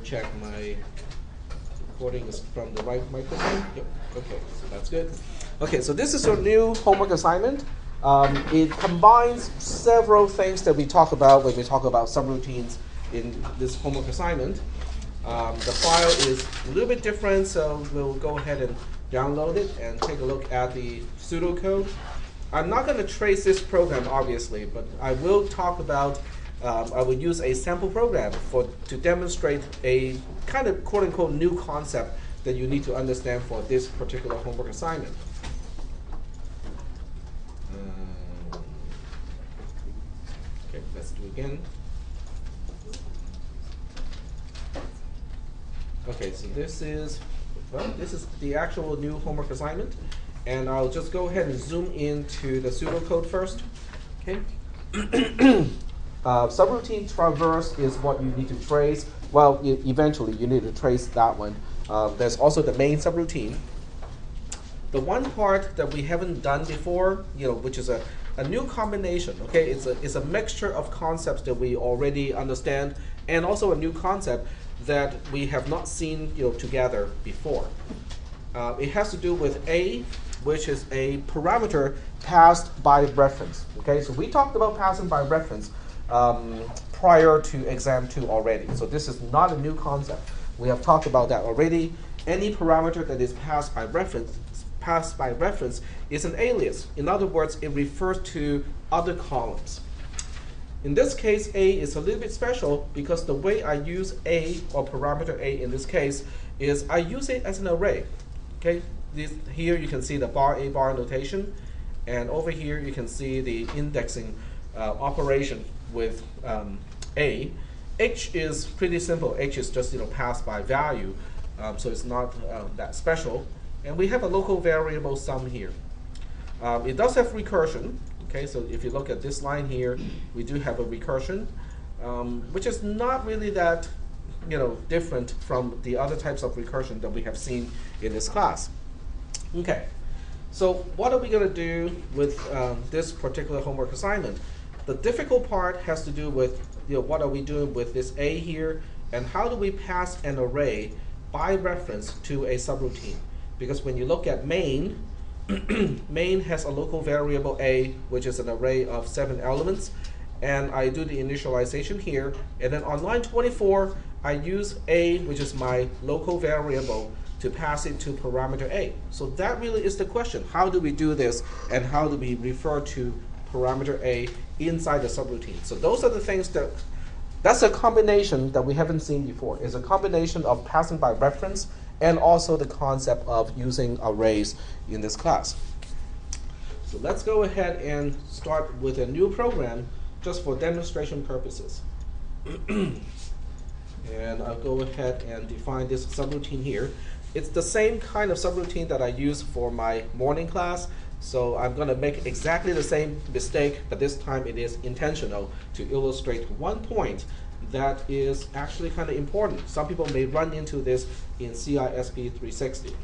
check my recording is from the right microphone. Yep. Okay, so that's good. Okay, so this is your new homework assignment. It combines several things that we talk about when we talk about subroutines in this homework assignment. The file is a little bit different, so we'll go ahead and download it and take a look at the pseudocode. I'm not going to trace this program, obviously, but I will talk about, I will use a sample program to demonstrate a kind of quote-unquote new concept that you need to understand for this particular homework assignment. Okay, let's do it again. Okay, so this is the actual new homework assignment, and I'll just go ahead and zoom into the pseudocode first. Okay. Subroutine traverse is what you need to trace. Well, eventually you need to trace that one. There's also the main subroutine. The one part that we haven't done before, which is a new combination. Okay, it's a mixture of concepts that we already understand, and also a new concept that we have not seen together before. It has to do with A, which is a parameter passed by reference. Okay, so we talked about passing by reference prior to exam 2 already. So this is not a new concept. We have talked about that already. Any parameter that is passed by reference is an alias. In other words, it refers to other columns. In this case, A is a little bit special because the way I use A, or parameter A in this case, is I use it as an array. Okay, here you can see the bar A bar notation, and over here you can see the indexing operation with A. H is pretty simple. H is just passed by value, so it's not that special. And we have a local variable sum here. It does have recursion. Okay, so if you look at this line here, we do have a recursion, which is not really that different from the other types of recursion that we have seen in this class. Okay, so what are we going to do with this particular homework assignment? The difficult part has to do with what are we doing with this A here, and how do we pass an array by reference to a subroutine? Because when you look at main, main has a local variable A, which is an array of 7 elements, and I do the initialization here, and then on line 24 I use A, which is my local variable, to pass it to parameter A. So that really is the question. How do we do this, and how do we refer to parameter A inside the subroutine? So those are the things that's a combination that we haven't seen before. It's a combination of passing by reference and also the concept of using arrays in this class. So let's go ahead and start with a new program just for demonstration purposes. And I'll go ahead and define this subroutine here. It's the same kind of subroutine that I use for my morning class, so I'm going to make exactly the same mistake, but this time it is intentional to illustrate one point that is actually kind of important. Some people may run into this in cisp 360.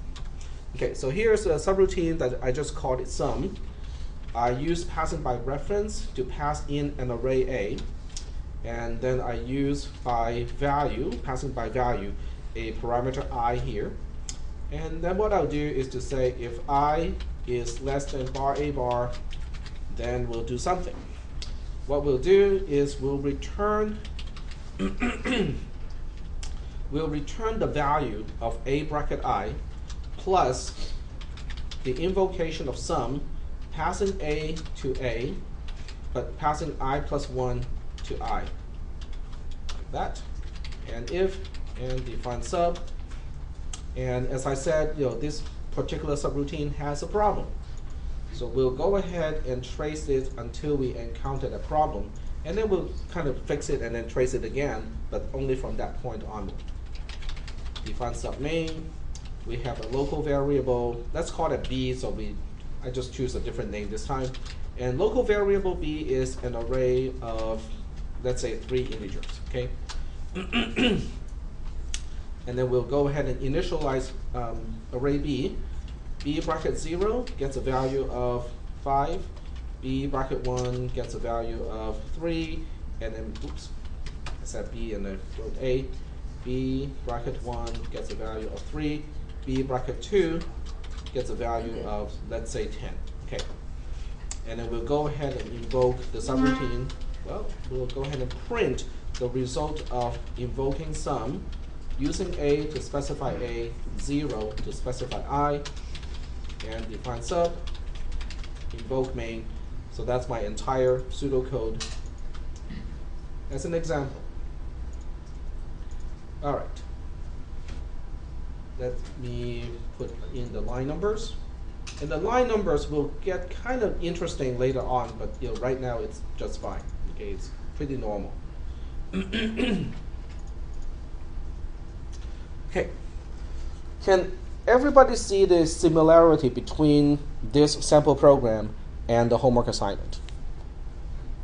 Okay, so here's a subroutine that I just called it sum. I use passing by reference to pass in an array A, and then I use by value, passing by value, a parameter I here. And then what I'll do is to say if I is less than bar A bar, then we'll do something. What we'll do is we'll return we'll return the value of A bracket I plus the invocation of sum, passing A to A, but passing I plus 1 to I. Like that. And if, and define sub. And as I said, this particular subroutine has a problem. So we'll go ahead and trace it until we encounter a problem. And then we'll kind of fix it and then trace it again, but only from that point onward. Define submain. We have a local variable. Let's call it B, so I just choose a different name this time. And local variable B is an array of, let's say, 3 integers, okay? And then we'll go ahead and initialize array B. B bracket 0 gets a value of 5. B bracket 1 gets a value of 3. And then, oops, I said B and then wrote A. b bracket 1 gets a value of 3, b bracket 2 gets a value of, let's say, 10. Okay. And then we'll go ahead and invoke the subroutine. Well, we'll go ahead and print the result of invoking sum, using a to specify a, 0 to specify I, and define sub, invoke main. So that's my entire pseudocode as an example. All right. Let me put in the line numbers. And the line numbers will get kind of interesting later on, but right now it's just fine. Okay, it's pretty normal. Okay. Can everybody see the similarity between this sample program and the homework assignment?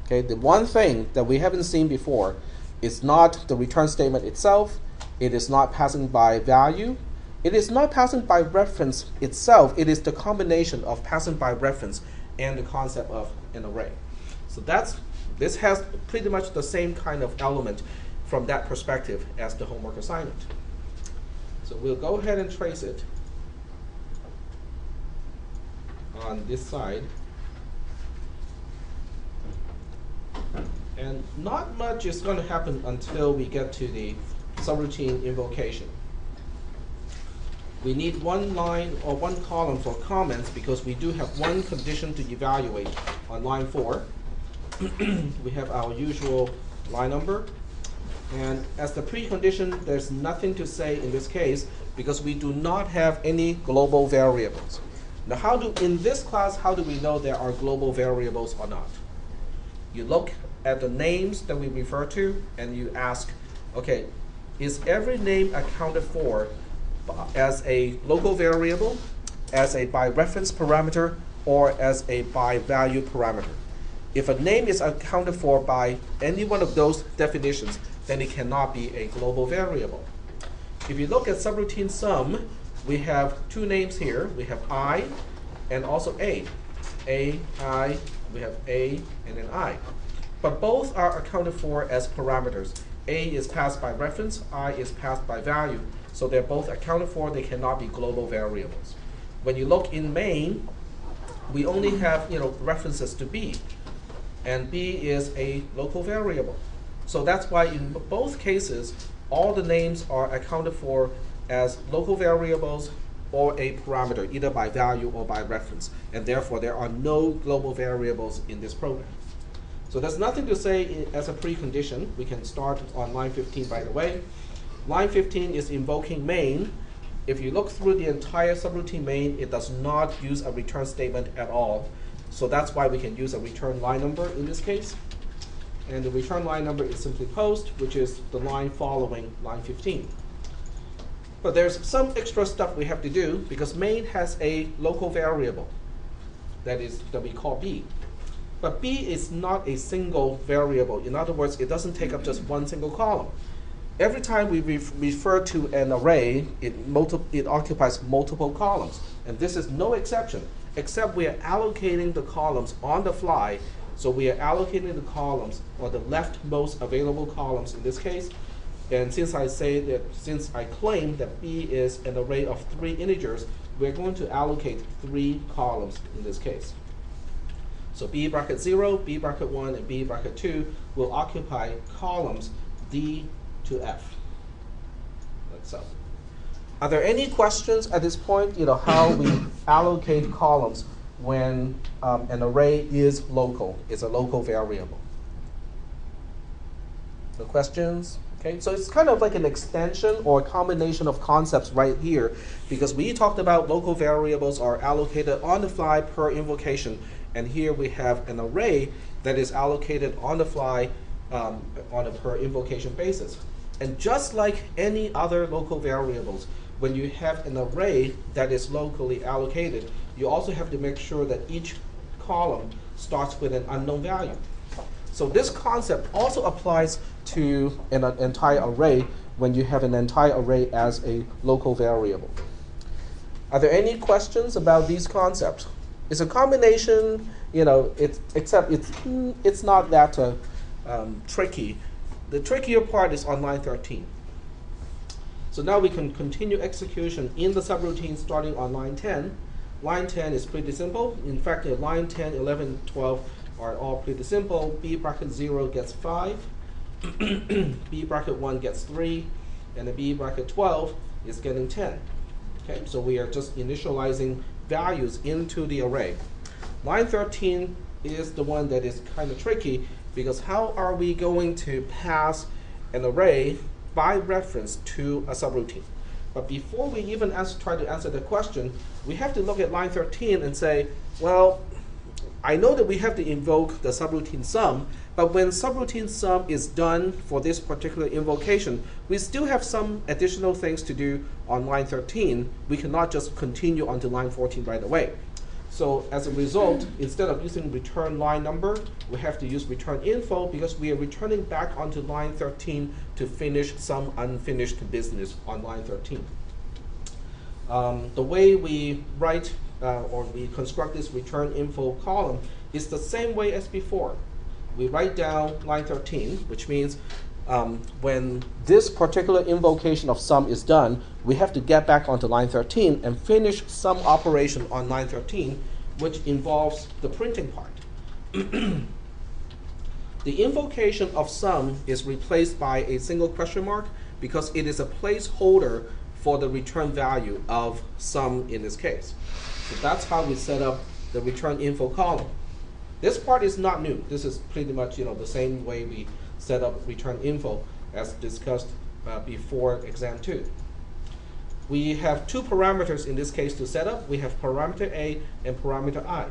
Okay, the one thing that we haven't seen before is not the return statement itself. It is not passing by value. It is not passing by reference itself. It is the combination of passing by reference and the concept of an array. So this has pretty much the same kind of element from that perspective as the homework assignment. So we'll go ahead and trace it on this side. And not much is going to happen until we get to the subroutine invocation. We need one line or one column for comments because we do have one condition to evaluate on line 4. We have our usual line number. And as the precondition, there's nothing to say in this case because we do not have any global variables. Now, in this class, how do we know there are global variables or not? You look at the names that we refer to and you ask, okay, is every name accounted for as a local variable, as a by reference parameter, or as a by value parameter? If a name is accounted for by any one of those definitions, then it cannot be a global variable. If you look at subroutine sum, we have two names here. We have I and also A. A, I, we have A and then I. But both are accounted for as parameters. A is passed by reference, I is passed by value. So they're both accounted for, they cannot be global variables. When you look in main, we only have references to B. And B is a local variable. So that's why in both cases, all the names are accounted for as local variables or a parameter, either by value or by reference. And therefore, there are no global variables in this program. So there's nothing to say as a precondition. We can start on line 15, by the way. Line 15 is invoking main. If you look through the entire subroutine main, it does not use a return statement at all. So that's why we can use a return line number in this case. And the return line number is simply post, which is the line following line 15. But there's some extra stuff we have to do because main has a local variable that we call B. But B is not a single variable. In other words, it doesn't take up just one single column. Every time we refer to an array, it occupies multiple columns. And this is no exception, except we are allocating the columns on the fly. So we are allocating the columns, or the leftmost available columns in this case. And since I claim that B is an array of 3 integers, we're going to allocate 3 columns in this case. So B bracket 0, B bracket 1, and B bracket 2 will occupy columns D to F. Like so. Are there any questions at this point? How we allocate columns when an array is local, is a local variable? No questions? Okay, so it's kind of like an extension or a combination of concepts right here, because we talked about local variables are allocated on the fly per invocation, and here we have an array that is allocated on the fly on a per invocation basis. And just like any other local variables, when you have an array that is locally allocated, you also have to make sure that each column starts with an unknown value. So this concept also applies to an entire array when you have an entire array as a local variable. Are there any questions about these concepts? It's a combination, except it's not that tricky. The trickier part is on line 13. So now we can continue execution in the subroutine starting on line 10. Line 10 is pretty simple. In fact, line 10, 11, 12 are all pretty simple. B bracket 0 gets 5. B bracket 1 gets 3. And the B bracket 12 is getting 10. Okay, so we are just initializing values into the array. Line 13 is the one that is kind of tricky, because how are we going to pass an array by reference to a subroutine? But before we even try to answer the question, we have to look at line 13 and say, well, I know that we have to invoke the subroutine sum, but when subroutine sum is done for this particular invocation, we still have some additional things to do on line 13. We cannot just continue onto line 14 right away. So as a result, instead of using return line number, we have to use return info, because we are returning back onto line 13 to finish some unfinished business on line 13. The way we write or we construct this return info column is the same way as before. We write down line 13, which means when this particular invocation of sum is done, we have to get back onto line 13 and finish some operation on line 13, which involves the printing part. The invocation of sum is replaced by a single question mark because it is a placeholder for the return value of sum in this case. So that's how we set up the return info column. This part is not new. This is pretty much the same way we set up return info as discussed before exam 2. We have two parameters in this case to set up. We have parameter A and parameter I.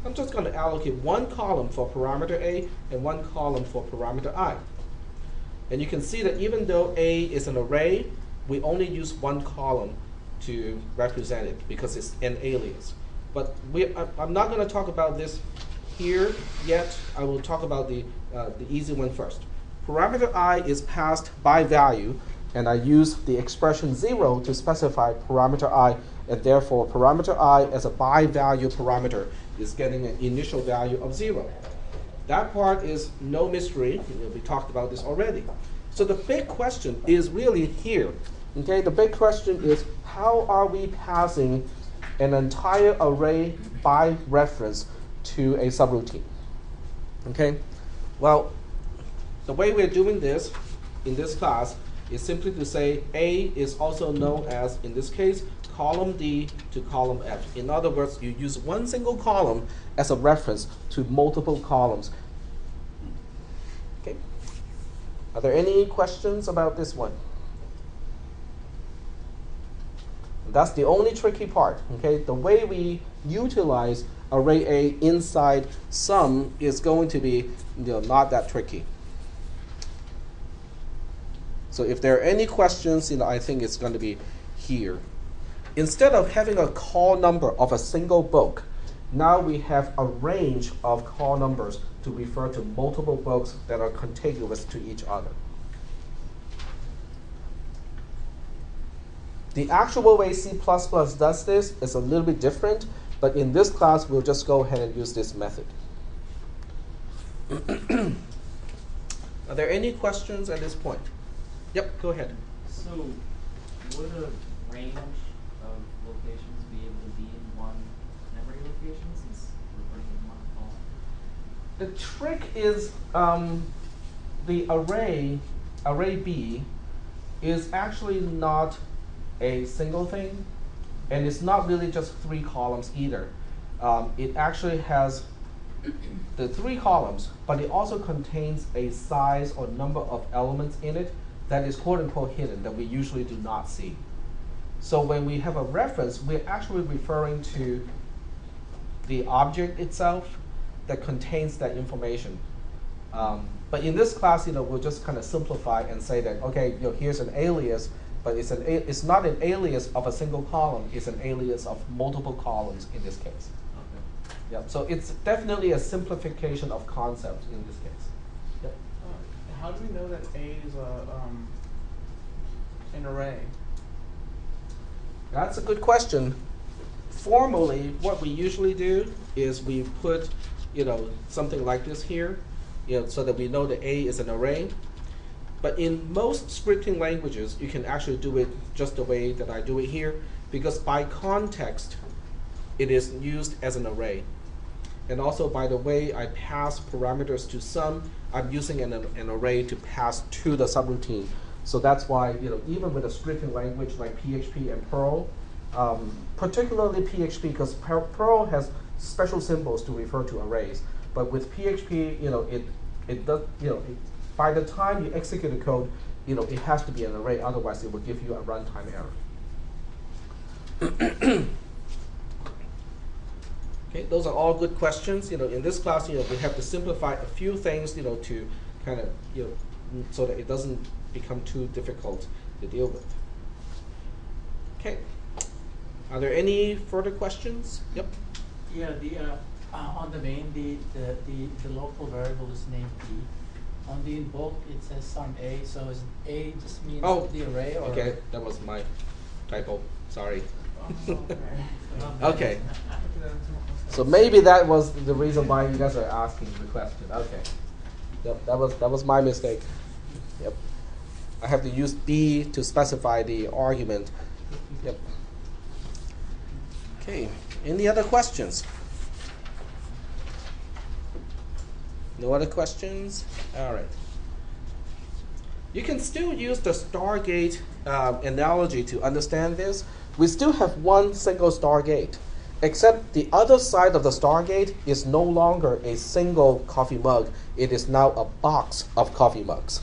I'm just going to allocate one column for parameter A and one column for parameter I. And you can see that even though A is an array, we only use one column to represent it because it's an alias. But I'm not going to talk about this here yet. I will talk about the easy one first. Parameter I is passed by value, and I use the expression 0 to specify parameter I, and therefore parameter I as a by value parameter is getting an initial value of 0. That part is no mystery. We talked about this already. So the big question is really here. Okay, the big question is, how are we passing an entire array by reference to a subroutine? Okay, well, the way we're doing this in this class is simply to say A is also known as, in this case, column D to column F. In other words, you use one single column as a reference to multiple columns. Okay. Are there any questions about this one? That's the only tricky part. Okay, the way we utilize array A inside sum is going to be not that tricky. So if there are any questions, I think it's going to be here. Instead of having a call number of a single book, now we have a range of call numbers to refer to multiple books that are contiguous to each other. The actual way C++ does this is a little bit different, but in this class, we'll just go ahead and use this method. Are there any questions at this point? Yep, go ahead. So, would a range of locations be able to be in one memory location since we're putting in one column? The trick is the array B, is actually not a single thing, and it's not really just 3 columns either. It actually has the 3 columns, but it also contains a size or number of elements in it that is quote-unquote hidden, that we usually do not see. So when we have a reference, we're actually referring to the object itself that contains that information. But in this class, we'll just kind of simplify and say that, okay, here's an alias, but it's not an alias of a single column, it's an alias of multiple columns in this case. Okay. Yeah, so it's definitely a simplification of concepts in this case. Yep. How do we know that A is an array? That's a good question. Formally, what we usually do is we put, something like this here, so that we know that A is an array. But in most scripting languages, you can actually do it just the way that I do it here, because by context, it is used as an array. And also, by the way I pass parameters to sum, I'm using an array to pass to the subroutine. So that's why, even with a scripting language like PHP and Perl, particularly PHP, because Perl has special symbols to refer to arrays. But with PHP, it does, by the time you execute the code, it has to be an array. Otherwise, it will give you a runtime error. Okay, those are all good questions. In this class, we have to simplify a few things, to kind of, so that it doesn't become too difficult to deal with. Okay. Are there any further questions? Yep. Yeah, on the main, the local variable is named p. On the invoke, it says sum a. So is a just means the array, or okay, that was my typo. Sorry. Oh, okay. Okay. So maybe that was the reason why you guys are asking the question. Okay. Yep, that was my mistake. Yep. I have to use b to specify the argument. Yep. Okay. Any other questions? No other questions? All right. You can still use the Stargate analogy to understand this. We still have one single Stargate, except the other side of the Stargate is no longer a single coffee mug. It is now a box of coffee mugs.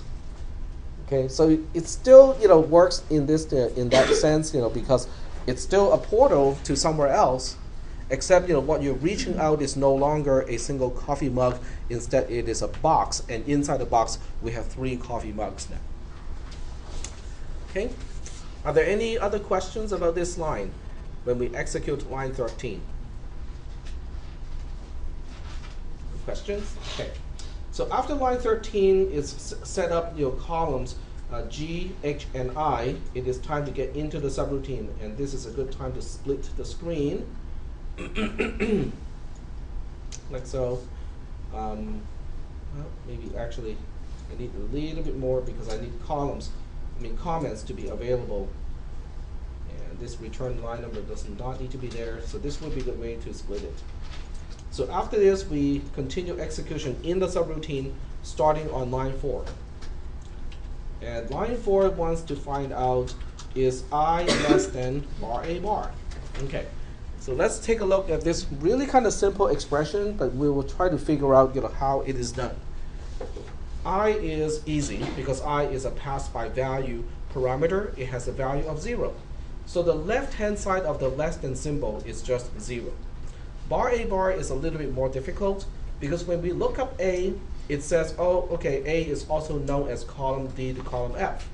Okay, so it still works in that sense, because it's still a portal to somewhere else, except what you're reaching out is no longer a single coffee mug. Instead, it is a box, and inside the box we have 3 coffee mugs now. Okay, are there any other questions about this line when we execute line 13? Questions? Okay. So after line 13 is set up columns G, H, and I, it is time to get into the subroutine, and this is a good time to split the screen. Like so. Well, maybe actually I need a little bit more because I need comments to be available. And this return line number does not need to be there, so this would be the way to split it. So after this, we continue execution in the subroutine starting on line 4. And line 4 wants to find out, is I less than bar A bar? Okay. So let's take a look at this really kind of simple expression, but we will try to figure out how it is done. I is easy because I is a pass by value parameter. It has a value of 0. So the left-hand side of the less than symbol is just 0. Bar A bar is a little bit more difficult because when we look up A, it says, oh, okay, A is also known as column D to column F.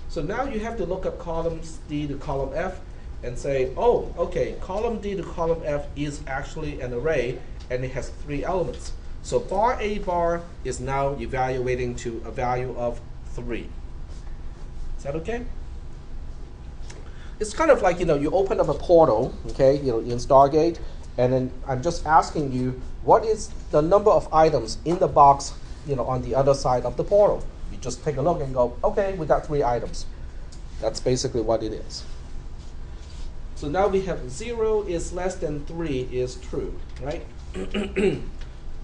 So now you have to look up columns D to column F and say, oh, okay, column D to column F is actually an array, and it has 3 elements. So bar A bar is now evaluating to a value of 3. Is that okay? It's kind of like, you open up a portal, okay, in Stargate, and then I'm just asking you, what is the number of items in the box, on the other side of the portal? You just take a look and go, okay, we got 3 items. That's basically what it is. So now we have 0 is less than 3 is true, right?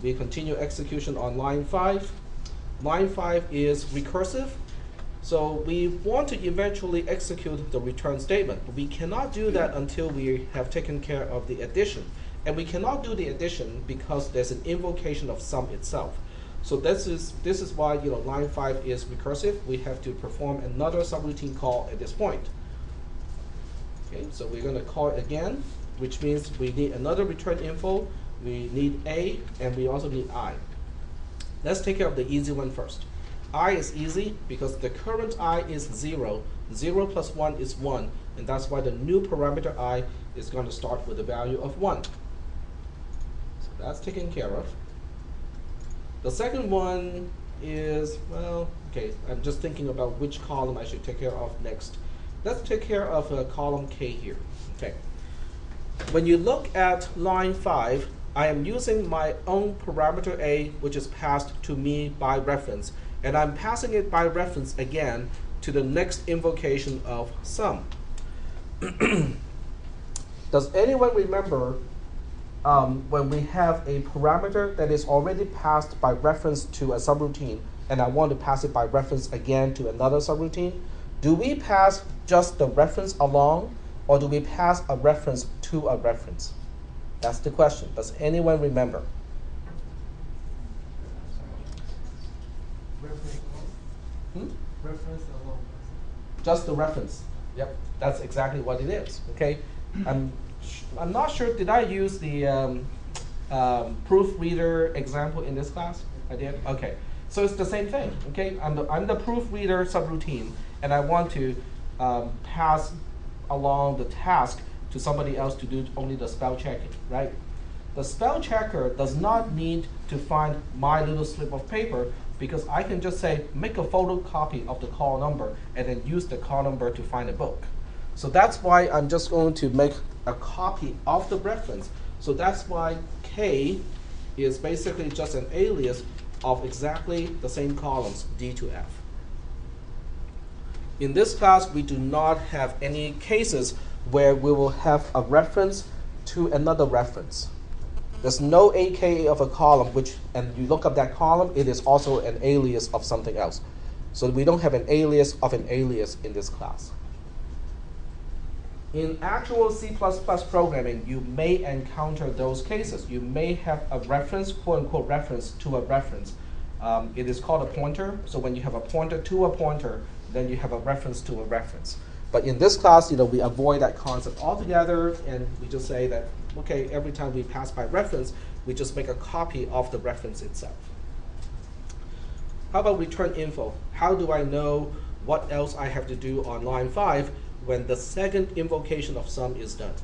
We continue execution on line 5. Line 5 is recursive. So we want to eventually execute the return statement. But we cannot do that until we have taken care of the addition. And we cannot do the addition because there's an invocation of sum itself. So this is why line 5 is recursive. We have to perform another subroutine call at this point. Okay, so we're going to call it again, which means we need another return info. We need A, and we also need I. Let's take care of the easy one first. I is easy because the current I is 0. 0 plus 1 is 1, and that's why the new parameter I is going to start with a value of 1. So that's taken care of. The second one is, well, okay, I'm just thinking about which column I should take care of next. Let's take care of column K here. Okay. When you look at line 5, I am using my own parameter A, which is passed to me by reference. and I'm passing it by reference again to the next invocation of sum. Does anyone remember when we have a parameter that is already passed by reference to a subroutine, and I want to pass it by reference again to another subroutine? Do we pass just the reference along, or do we pass a reference to a reference? That's the question. Does anyone remember? Reference alone. Just the reference. Yep, that's exactly what it is. Okay, I'm not sure. Did I use the proofreader example in this class? I did. Okay, so it's the same thing. Okay, I'm the proofreader subroutine, and I want to pass along the task to somebody else to do only the spell checking, right? The spell checker does not need to find my little slip of paper, because I can just say, make a photocopy of the call number and then use the call number to find a book. So that's why I'm just going to make a copy of the reference. So that's why K is basically just an alias of exactly the same columns, D to F. In this class, we do not have any cases where we will have a reference to another reference. There's no AKA of a column, and you look up that column, it is also an alias of something else. So we don't have an alias of an alias in this class. In actual C++ programming, you may encounter those cases. You may have a reference, quote unquote reference to a reference. It is called a pointer. So when you have a pointer to a pointer, then you have a reference to a reference. But in this class, we avoid that concept altogether, and we just say that, okay, every time we pass by reference, we just make a copy of the reference itself. How about return info? How do I know what else I have to do on line 5 when the second invocation of sum is done?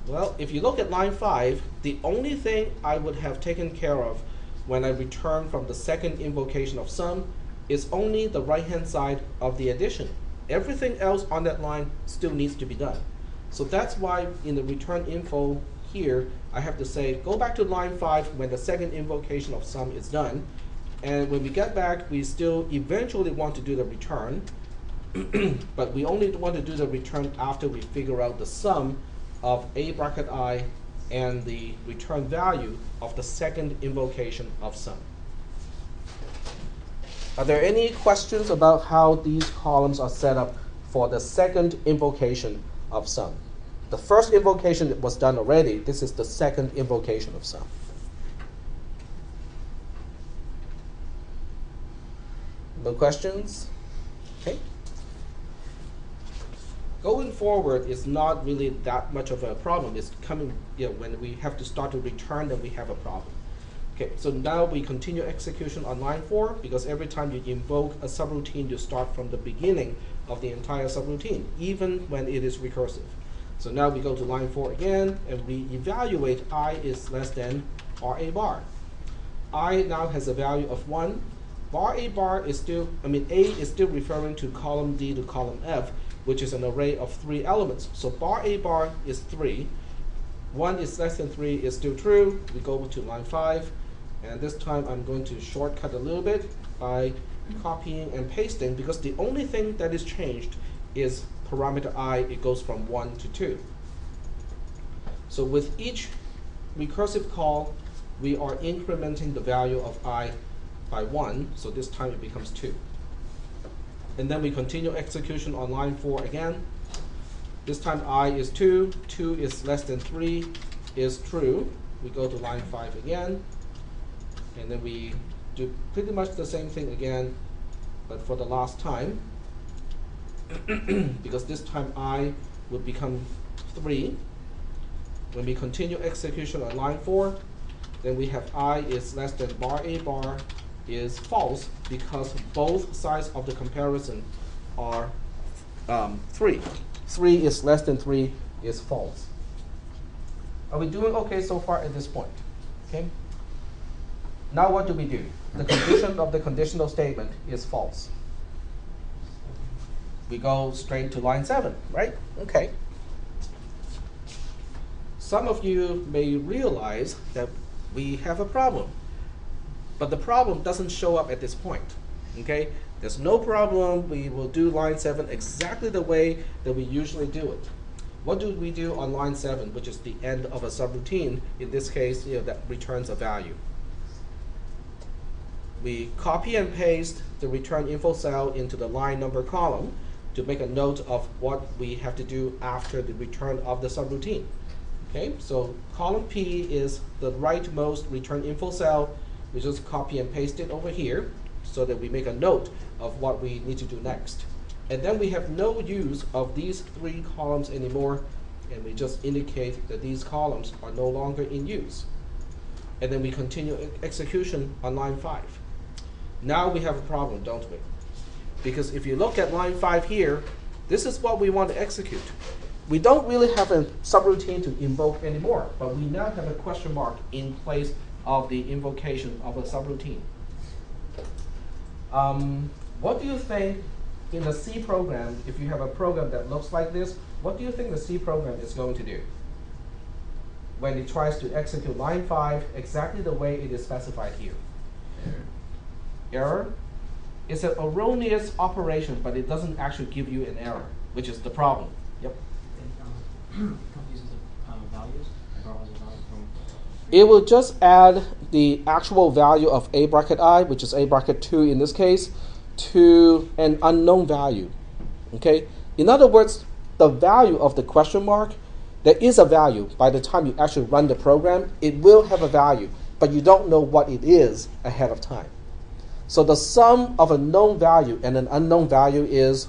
Well, if you look at line 5, the only thing I would have taken care of when I return from the second invocation of sum is only the right-hand side of the addition. Everything else on that line still needs to be done. So that's why in the return info here, I have to say, go back to line 5 when the second invocation of sum is done. And when we get back, we still eventually want to do the return. But we only want to do the return after we figure out the sum of a bracket I and the return value of the second invocation of sum. Are there any questions about how these columns are set up for the second invocation of sum? The first invocation was done already. This is the second invocation of sum. No questions? Okay. Going forward is not really that much of a problem. It's coming, when we have to start to return, then we have a problem. Okay, so now we continue execution on line 4, because every time you invoke a subroutine, you start from the beginning of the entire subroutine, even when it is recursive. So now we go to line 4 again, and we evaluate I is less than RA bar. I now has a value of 1. Bar A bar is still, A is still referring to column D to column F, which is an array of 3 elements. So bar A bar is 3. 1 is less than 3 is still true. We go to line 5. And this time I'm going to shortcut a little bit by copying and pasting, because the only thing that is changed is parameter I. It goes from 1 to 2. So with each recursive call, we are incrementing the value of I by 1. So this time it becomes 2. And then we continue execution on line 4 again. This time I is 2. 2 is less than 3 is true. We go to line 5 again. And then we do pretty much the same thing again, but for the last time, because this time I would become 3. When we continue execution on line 4, then we have I is less than bar A bar is false, because both sides of the comparison are 3. 3 is less than 3 is false. Are we doing okay so far at this point? Okay. Now what do we do? The condition of the conditional statement is false. We go straight to line 7, right? Okay. Some of you may realize that we have a problem. But the problem doesn't show up at this point. Okay? There's no problem. We will do line 7 exactly the way that we usually do it. What do we do on line 7, which is the end of a subroutine? In this case, that returns a value. We copy and paste the return info cell into the line number column to make a note of what we have to do after the return of the subroutine. Okay, so column P is the rightmost return info cell. We just copy and paste it over here so that we make a note of what we need to do next. And then we have no use of these 3 columns anymore, and we just indicate that these columns are no longer in use. And then we continue execution on line 5. Now we have a problem, don't we? Because if you look at line 5 here, this is what we want to execute. We don't really have a subroutine to invoke anymore, but we now have a question mark in place of the invocation of a subroutine. What do you think in the C program, if you have a program that looks like this, what do you think the C program is going to do when it tries to execute line 5 exactly the way it is specified here? Error? It's an erroneous operation, but it doesn't actually give you an error, which is the problem. Yep. Confuses the values. Borrows the value from. It will just add the actual value of a bracket I, which is a bracket 2 in this case, to an unknown value. Okay? In other words, the value of the question mark, there is a value. By the time you actually run the program, it will have a value, but you don't know what it is ahead of time. So the sum of a known value and an unknown value is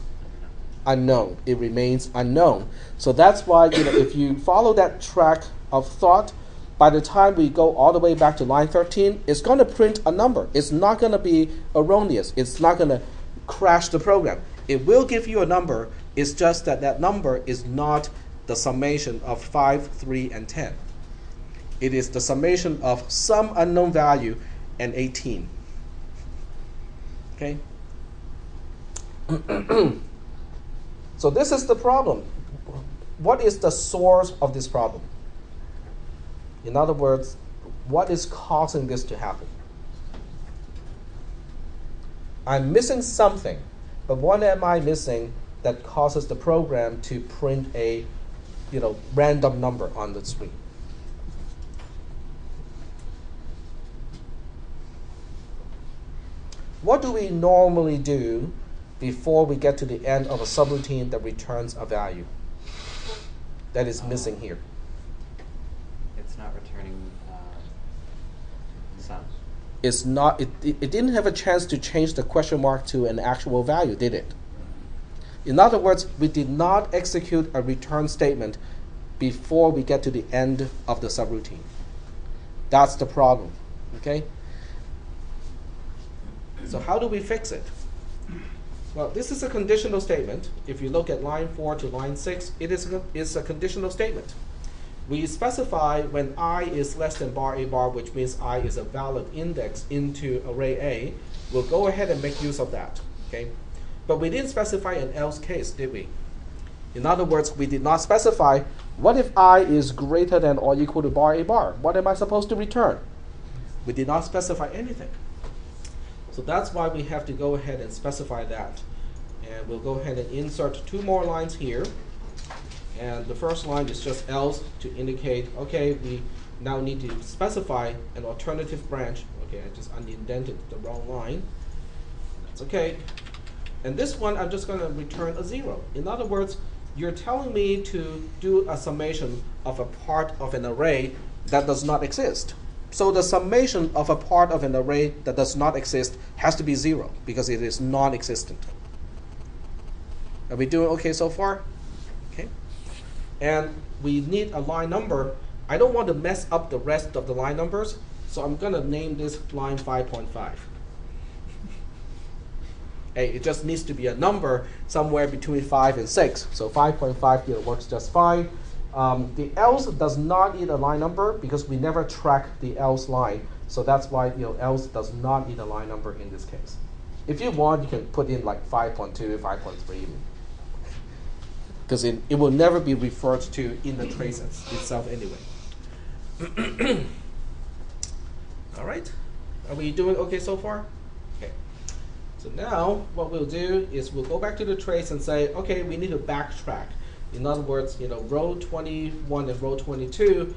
unknown. It remains unknown. So that's why if you follow that track of thought, by the time we go all the way back to line 13, it's going to print a number. It's not going to be erroneous. It's not going to crash the program. It will give you a number. It's just that that number is not the summation of 5, 3, and 10. It is the summation of some unknown value and 18. Okay? So this is the problem. What is the source of this problem? In other words, what is causing this to happen? I'm missing something, but what am I missing that causes the program to print a random number on the screen? What do we normally do before we get to the end of a subroutine that returns a value that is missing here? It's not returning sum. It's not. It didn't have a chance to change the question mark to an actual value, did it? In other words, we did not execute a return statement before we get to the end of the subroutine. That's the problem. Okay. So how do we fix it? Well, this is a conditional statement. If you look at line 4 to line 6, it is a conditional statement. We specify when I is less than bar A bar, which means I is a valid index into array A, we'll go ahead and make use of that. Okay? But we didn't specify an else case, did we? In other words, we did not specify what if I is greater than or equal to bar A bar? What am I supposed to return? We did not specify anything. So that's why we have to go ahead and specify that. And we'll go ahead and insert 2 more lines here. And the first line is just else to indicate, okay, we now need to specify an alternative branch. Okay, I just undented the wrong line. That's okay. And this one, I'm just going to return a 0. In other words, you're telling me to do a summation of a part of an array that does not exist. So the summation of a part of an array that does not exist has to be 0 because it is non-existent. Are we doing okay so far? Okay. And we need a line number. I don't want to mess up the rest of the line numbers, so I'm going to name this line 5.5. Hey, it just needs to be a number somewhere between 5 and 6. So 5.5 here works just fine. The else does not need a line number because we never track the else line. So that's why else does not need a line number in this case. If you want, you can put in like 5.2, 5.3, because it will never be referred to in the traces itself anyway. All right, are we doing okay so far? Okay. So now what we'll do is we'll go back to the trace and say, okay, we need to backtrack. In other words, row 21 and row 22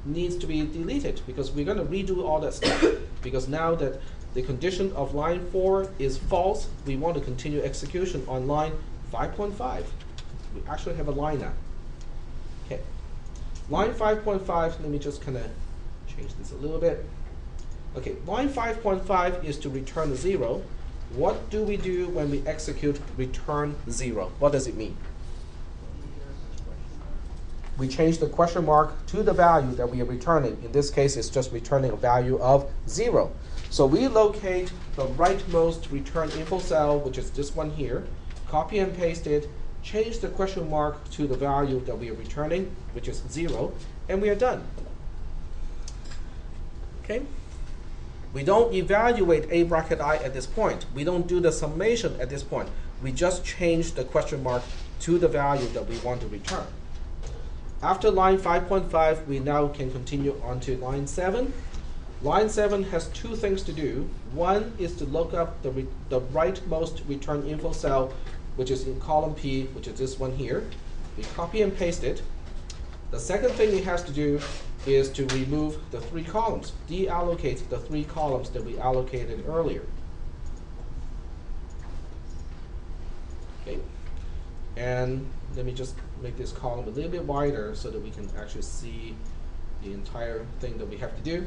needs to be deleted because we're going to redo all that stuff. Because now that the condition of line 4 is false, we want to continue execution on line 5.5. We actually have a line now. Okay. Line 5.5, let me just kind of change this a little bit. Okay, line 5.5 is to return 0. What do we do when we execute return 0? What does it mean? We change the question mark to the value that we are returning. In this case, it's just returning a value of 0. So we locate the rightmost return info cell, which is this one here, copy and paste it, change the question mark to the value that we are returning, which is 0, and we are done. Okay? We don't evaluate a bracket I at this point. We don't do the summation at this point. We just change the question mark to the value that we want to return. After line 5.5, we now can continue on to line 7. Line 7 has two things to do. One is to look up the rightmost return info cell, which is in column P, which is this one here. We copy and paste it. The second thing it has to do is to remove the 3 columns, deallocate the 3 columns that we allocated earlier. Okay, and let me just make this column a little bit wider so that we can actually see the entire thing that we have to do.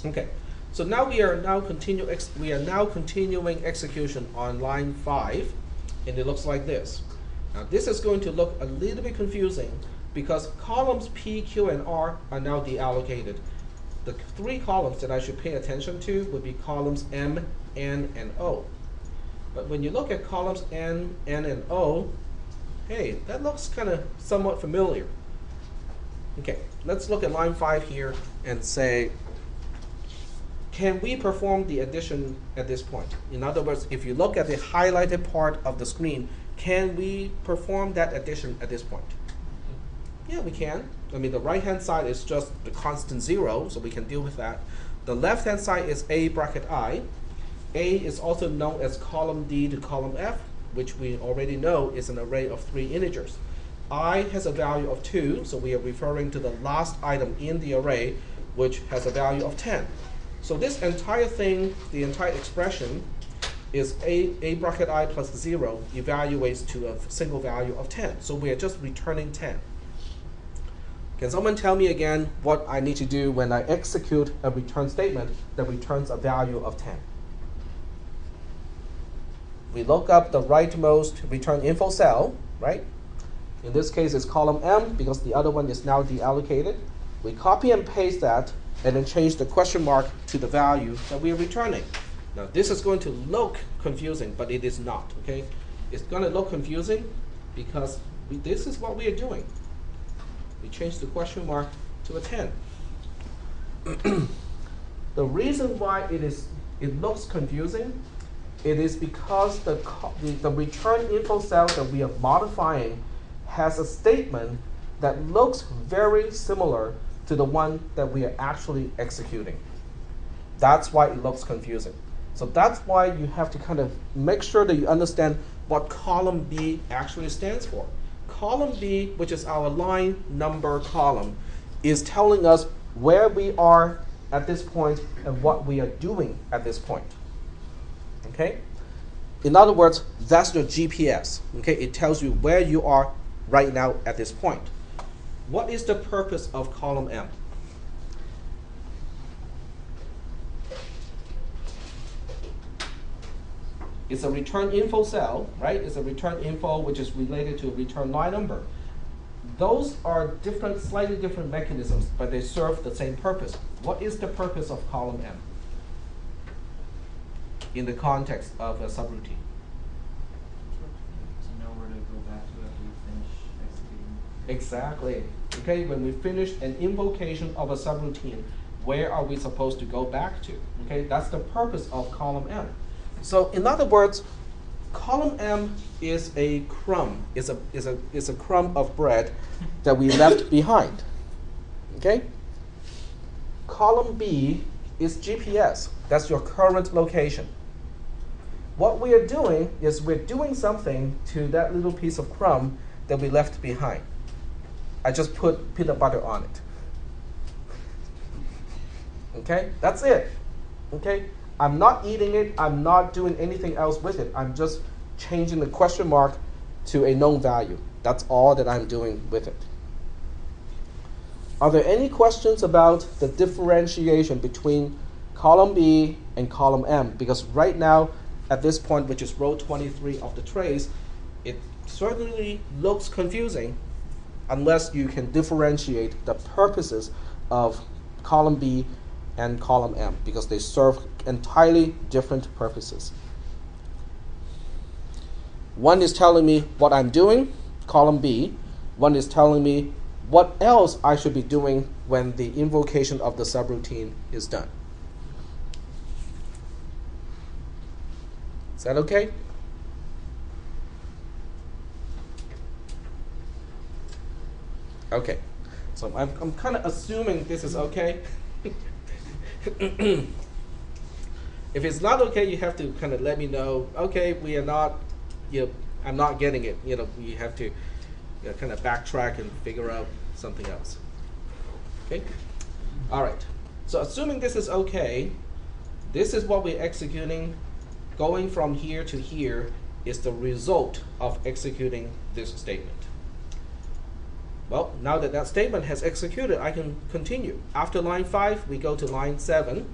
Okay, so now we are now continuing execution on line 5, and it looks like this. Now this is going to look a little bit confusing because columns P, Q, and R are now deallocated. The 3 columns that I should pay attention to would be columns M, N, and O. But when you look at columns N, and O, hey, that looks kind of somewhat familiar. Okay, let's look at line 5 here and say, can we perform the addition at this point? In other words, if you look at the highlighted part of the screen, can we perform that addition at this point? Yeah, we can. I mean, the right-hand side is just the constant 0, so we can deal with that. The left-hand side is A bracket I. A is also known as column D to column F, which we already know is an array of 3 integers. I has a value of 2, so we are referring to the last item in the array, which has a value of 10. So this entire thing, the entire expression, is A bracket I plus 0 evaluates to a single value of 10. So we are just returning 10. Can someone tell me again what I need to do when I execute a return statement that returns a value of 10? We look up the rightmost return info cell, right? In this case, it's column M because the other one is now deallocated. We copy and paste that and then change the question mark to the value that we are returning. Now, this is going to look confusing, but it is not, okay? It's going to look confusing because this is what we are doing. We change the question mark to a 10. The reason why it looks confusing, it is because the return info cell that we are modifying has a statement that looks very similar to the one that we are actually executing. That's why it looks confusing. So that's why you have to kind of make sure that you understand what column B actually stands for. Column B, which is our line number column, is telling us where we are at this point and what we are doing at this point. Okay? In other words, that's your GPS. Okay? It tells you where you are right now at this point. What is the purpose of column M? It's a return info cell, right? It's a return info which is related to a return line number. Those are different, slightly different mechanisms, but they serve the same purpose. What is the purpose of column M in the context of a subroutine? To know where to go back to after we finish executing. Exactly. Okay, when we finish an invocation of a subroutine, where are we supposed to go back to? Okay, that's the purpose of column M. So in other words, column M is a crumb, is a crumb of bread that we left behind. Okay? Column B is GPS. That's your current location. What we are doing is we're doing something to that little piece of crumb that we left behind. I just put peanut butter on it. Okay, that's it. Okay, I'm not eating it. I'm not doing anything else with it. I'm just changing the question mark to a known value. That's all that I'm doing with it. Are there any questions about the differentiation between column B and column M? Because right now, at this point, which is row 23 of the trace, it certainly looks confusing unless you can differentiate the purposes of column B and column M, because they serve entirely different purposes. One is telling me what I'm doing, column B. One is telling me what else I should be doing when the invocation of the subroutine is done. Is that okay? Okay. So I'm kind of assuming this is okay. If it's not okay, you have to kind of let me know. Okay, we are not. I'm not getting it. We have to kind of backtrack and figure out something else. Okay. All right. So assuming this is okay, this is what we're executing. Going from here to here is the result of executing this statement. Well, now that that statement has executed, I can continue. After line 5, we go to line 7.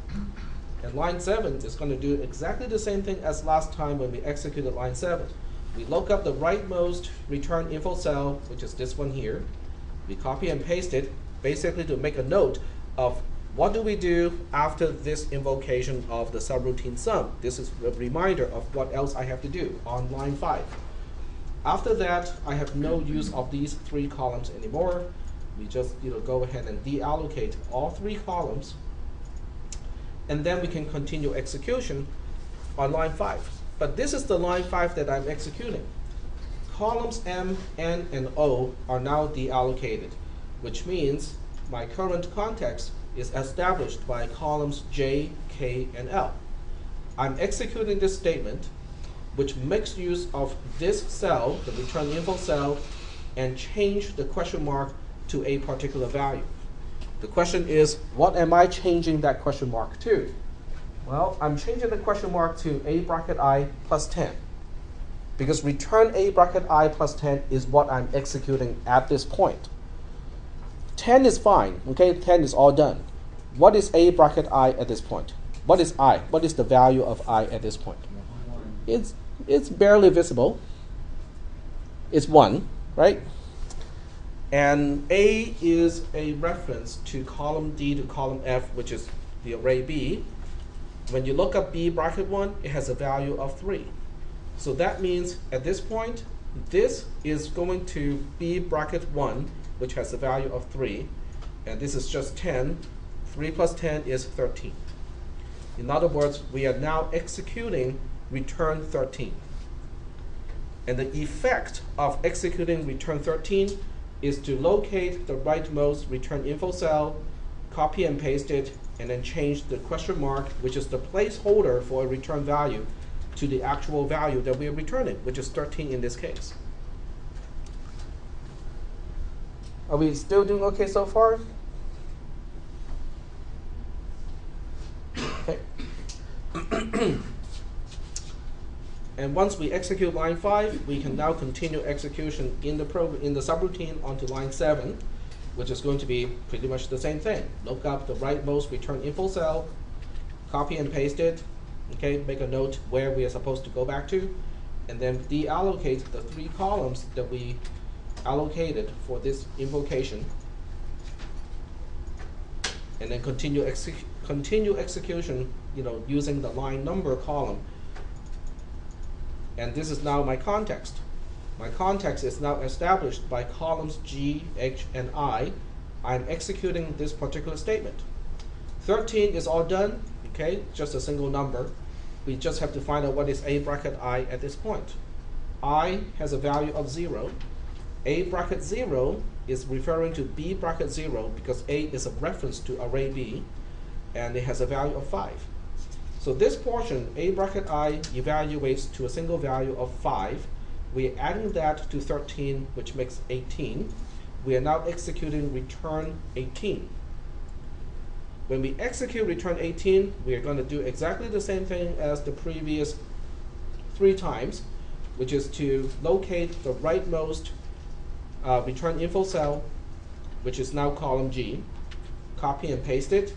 And line 7 is going to do exactly the same thing as last time when we executed line 7. We look up the rightmost return info cell, which is this one here. We copy and paste it, basically to make a note of what do we do after this invocation of the subroutine sum. This is a reminder of what else I have to do on line 5. After that, I have no use of these 3 columns anymore. We just go ahead and deallocate all 3 columns, and then we can continue execution on line 5. But this is the line 5 that I'm executing. Columns M, N, and O are now deallocated, which means my current context is established by columns J, K, and L. I'm executing this statement, which makes use of this cell, the return info cell, and change the question mark to a particular value. The question is, what am I changing that question mark to? Well, I'm changing the question mark to a bracket I plus 10. Because return a bracket I plus 10 is what I'm executing at this point. 10 is fine, okay? 10 is all done. What is a bracket I at this point? What is I? What is the value of I at this point? It's barely visible. It's 1, right? And A is a reference to column D to column F, which is the array B. When you look up B bracket 1, it has a value of 3. So that means at this point, this is going to B bracket 1, which has a value of 3. And this is just 10. 3 plus 10 is 13. In other words, we are now executing return 13. And the effect of executing return 13 is to locate the rightmost return info cell, copy and paste it, and then change the question mark, which is the placeholder for a return value, to the actual value that we are returning, which is 13 in this case. Are we still doing okay so far? Okay. And once we execute line 5, we can now continue execution in the subroutine onto line 7, which is going to be pretty much the same thing. Look up the rightmost return info cell, copy and paste it, okay, make a note where we are supposed to go back to, and then deallocate the 3 columns that we allocated for this invocation, and then continue execution, using the line number column. And this is now my context. My context is now established by columns G, H, and I. I'm executing this particular statement. 13 is all done, okay, just a single number. We just have to find out what is a bracket I at this point. I has a value of 0. A bracket 0 is referring to B bracket 0 because A is a reference to array B. and it has a value of 5. So this portion, a bracket I, evaluates to a single value of 5. We're adding that to 13, which makes 18. We are now executing return 18. When we execute return 18, we are going to do exactly the same thing as the previous 3 times, which is to locate the rightmost return info cell, which is now column G, copy and paste it,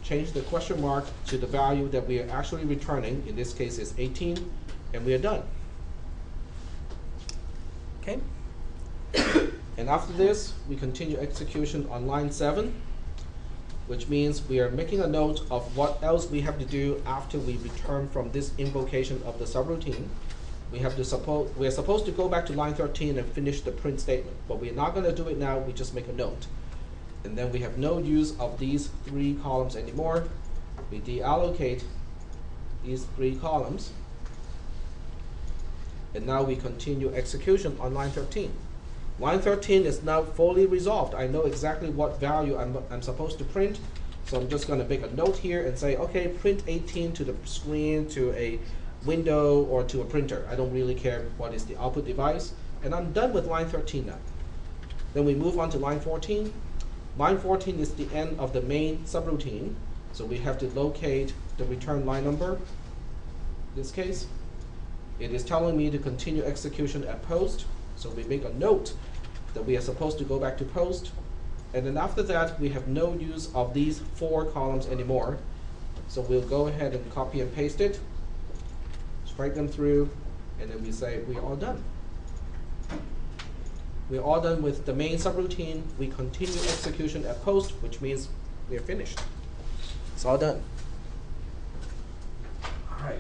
change the question mark to the value that we are actually returning. In this case, is 18, and we are done. Okay. And after this, we continue execution on line 7, which means we are making a note of what else we have to do after we return from this invocation of the subroutine. We are supposed to go back to line 13 and finish the print statement, but we're not going to do it now. We just make a note. And then we have no use of these 3 columns anymore. We deallocate these 3 columns. And now we continue execution on line 13. Line 13 is now fully resolved. I know exactly what value I'm supposed to print. So I'm just going to make a note here and say, okay, print 18 to the screen, to a window, or to a printer. I don't really care what is the output device. And I'm done with line 13 now. Then we move on to line 14. Line 14 is the end of the main subroutine. So we have to locate the return line number. In this case, it is telling me to continue execution at post. So we make a note that we are supposed to go back to post. And then after that, we have no use of these 4 columns anymore. So we'll go ahead and copy and paste it, strike them through, and then we say we're all done. We're all done with the main subroutine. We continue execution at post, which means we're finished. It's all done. All right.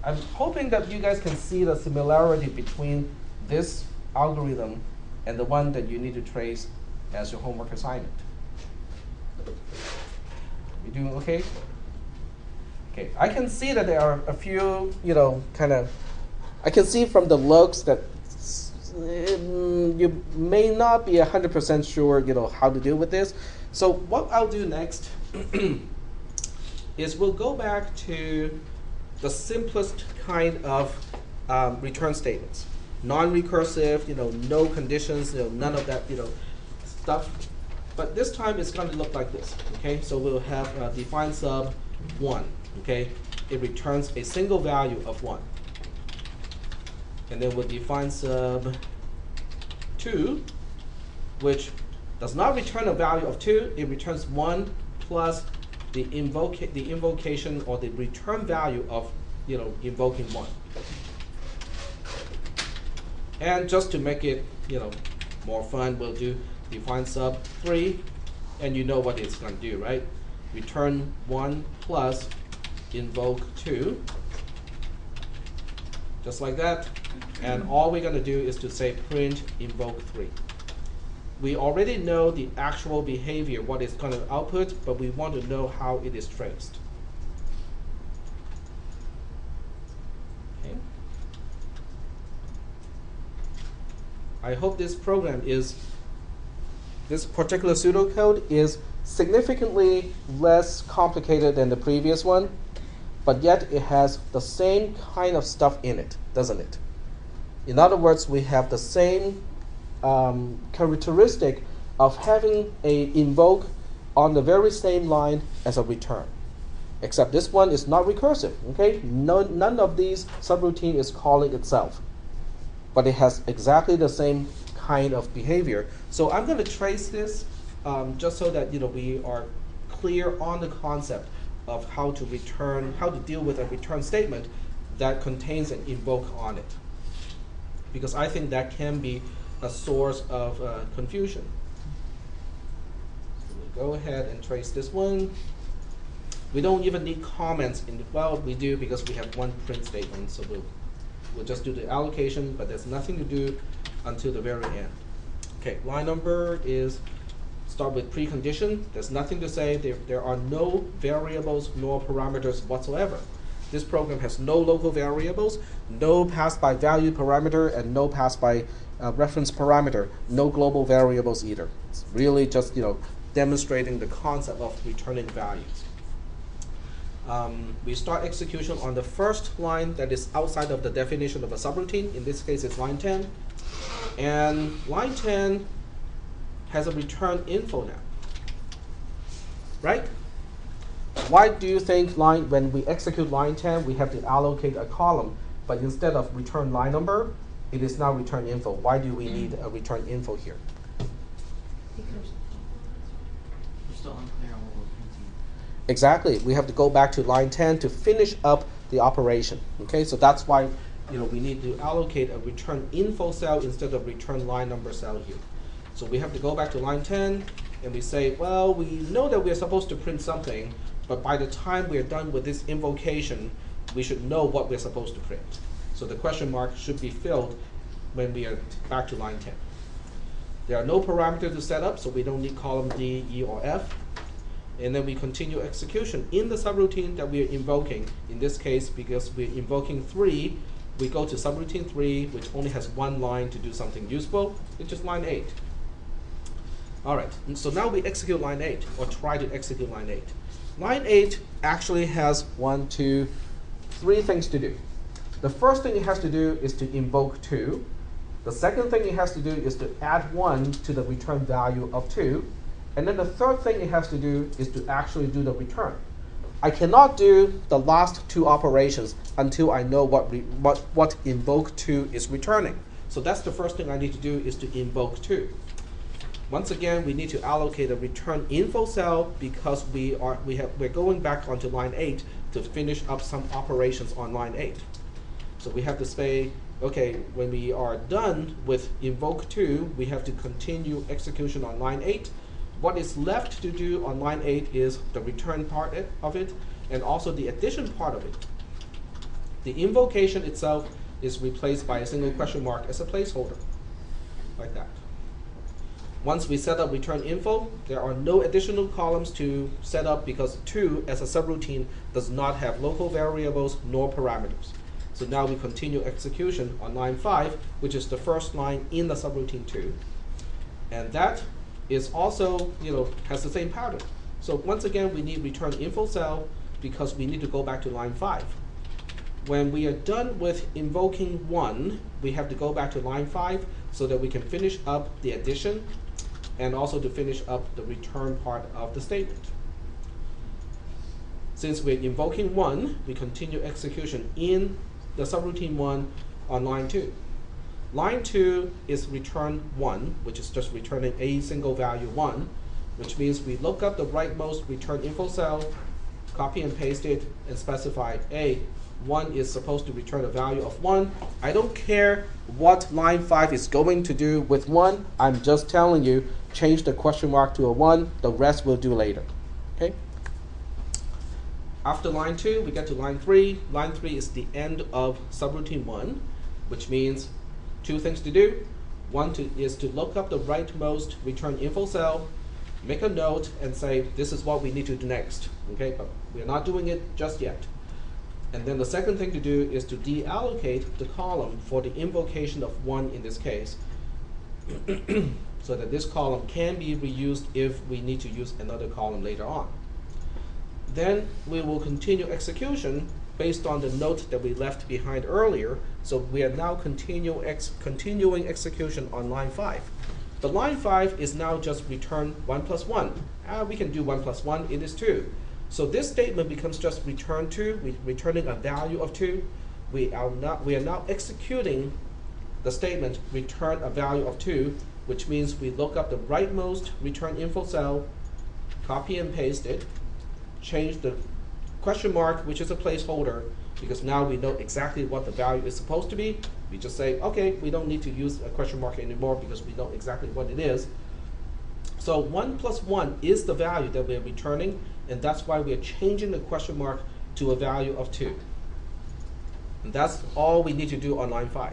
I'm hoping that you guys can see the similarity between this algorithm and the one that you need to trace as your homework assignment. You doing okay? Okay, I can see that there are a few, I can see from the looks that you may not be 100% sure, how to deal with this. So what I'll do next is we'll go back to the simplest kind of return statements. Non-recursive, no conditions, none of that, stuff. But this time it's going to look like this, okay? So we'll have define sub 1, okay? It returns a single value of 1. And then we'll define sub 2, which does not return a value of 2. It returns 1 plus the invocation or the return value of invoking 1. And just to make it more fun, we'll do define sub 3, and you know what it's going to do, right? Return 1 plus invoke 2, just like that. And all we're going to do is to say print invoke 3. We already know the actual behavior, what it's going to output, but we want to know how it is traced. Okay. I hope this particular pseudocode is significantly less complicated than the previous one, but yet it has the same kind of stuff in it, doesn't it? In other words, we have the same characteristic of having a invoke on the very same line as a return, except this one is not recursive. Okay, none of these subroutine is calling itself, but it has exactly the same kind of behavior. So I'm going to trace this just so that we are clear on the concept of how to deal with a return statement that contains an invoke on it, because I think that can be a source of confusion. So we'll go ahead and trace this one. We don't even need comments in the, well, we do because we have one print statement, so we'll just do the allocation, but there's nothing to do until the very end. Okay, line number is start with precondition. There's nothing to say. There are no variables nor parameters whatsoever. This program has no local variables, no pass by value parameter, and no pass by reference parameter, no global variables either. It's really just demonstrating the concept of returning values. We start execution on the first line that is outside of the definition of a subroutine. In this case, it's line 10. And line 10 has a return info now, right? Why do you think when we execute line 10, we have to allocate a column, but instead of return line number, it is now return info? Why do we need a return info here? Because we're still unclear on what we're printing. Exactly. We have to go back to line 10 to finish up the operation. Okay, so that's why we need to allocate a return info cell instead of return line number cell here. So we have to go back to line 10 and we say, well, we know that we're supposed to print something, but by the time we're done with this invocation, we should know what we're supposed to print. So the question mark should be filled when we are back to line 10. There are no parameters to set up, so we don't need column D, E, or F. And then we continue execution in the subroutine that we are invoking. In this case, because we're invoking 3, we go to subroutine 3, which only has one line to do something useful, which is line 8. All right, and so now we execute line 8, or try to execute line 8. Line 8 actually has 1, 2, 3 things to do. The first thing it has to do is to invoke 2. The second thing it has to do is to add 1 to the return value of 2. And then the third thing it has to do is to actually do the return. I cannot do the last 2 operations until I know what invoke 2 is returning. So that's the first thing I need to do, is to invoke 2. Once again, we need to allocate a return info cell because we're going back onto line 8 to finish up some operations on line 8. So we have to say, okay, when we are done with invoke 2, we have to continue execution on line 8. What is left to do on line 8 is the return part of it, and also the addition part of it. The invocation itself is replaced by a single question mark as a placeholder, like that. Once we set up return info, there are no additional columns to set up because 2 as a subroutine does not have local variables nor parameters. So now we continue execution on line 5, which is the first line in the subroutine 2. And that is also, has the same pattern. So once again, we need return info cell because we need to go back to line 5. When we are done with invoking 1, we have to go back to line 5 so that we can finish up the addition and also to finish up the return part of the statement. Since we're invoking 1, we continue execution in the subroutine 1 on line 2. Line 2 is return 1, which is just returning a single value 1, which means we look up the rightmost return info cell, copy and paste it, and specify, A, 1 is supposed to return a value of 1. I don't care what line 5 is going to do with 1. I'm just telling you, change the question mark to a 1. The rest we'll do later. Okay? After line 2, we get to line 3. Line 3 is the end of subroutine 1, which means 2 things to do. One is to look up the rightmost return info cell, make a note, and say, this is what we need to do next. Okay? But we're not doing it just yet. And then the second thing to do is to deallocate the column for the invocation of 1 in this case, so that this column can be reused if we need to use another column later on. Then we will continue execution based on the note that we left behind earlier. So we are now continuing execution on line 5. The line 5 is now just return 1 plus 1. We can do 1 plus 1, it is 2. So this statement becomes just return 2, returning a value of 2. We are now executing the statement return a value of 2, which means we look up the rightmost return info cell, copy and paste it, change the question mark, which is a placeholder, because now we know exactly what the value is supposed to be. We just say, okay, we don't need to use a question mark anymore because we know exactly what it is. So 1 plus 1 is the value that we're returning, and that's why we're changing the question mark to a value of 2. And that's all we need to do on line 5.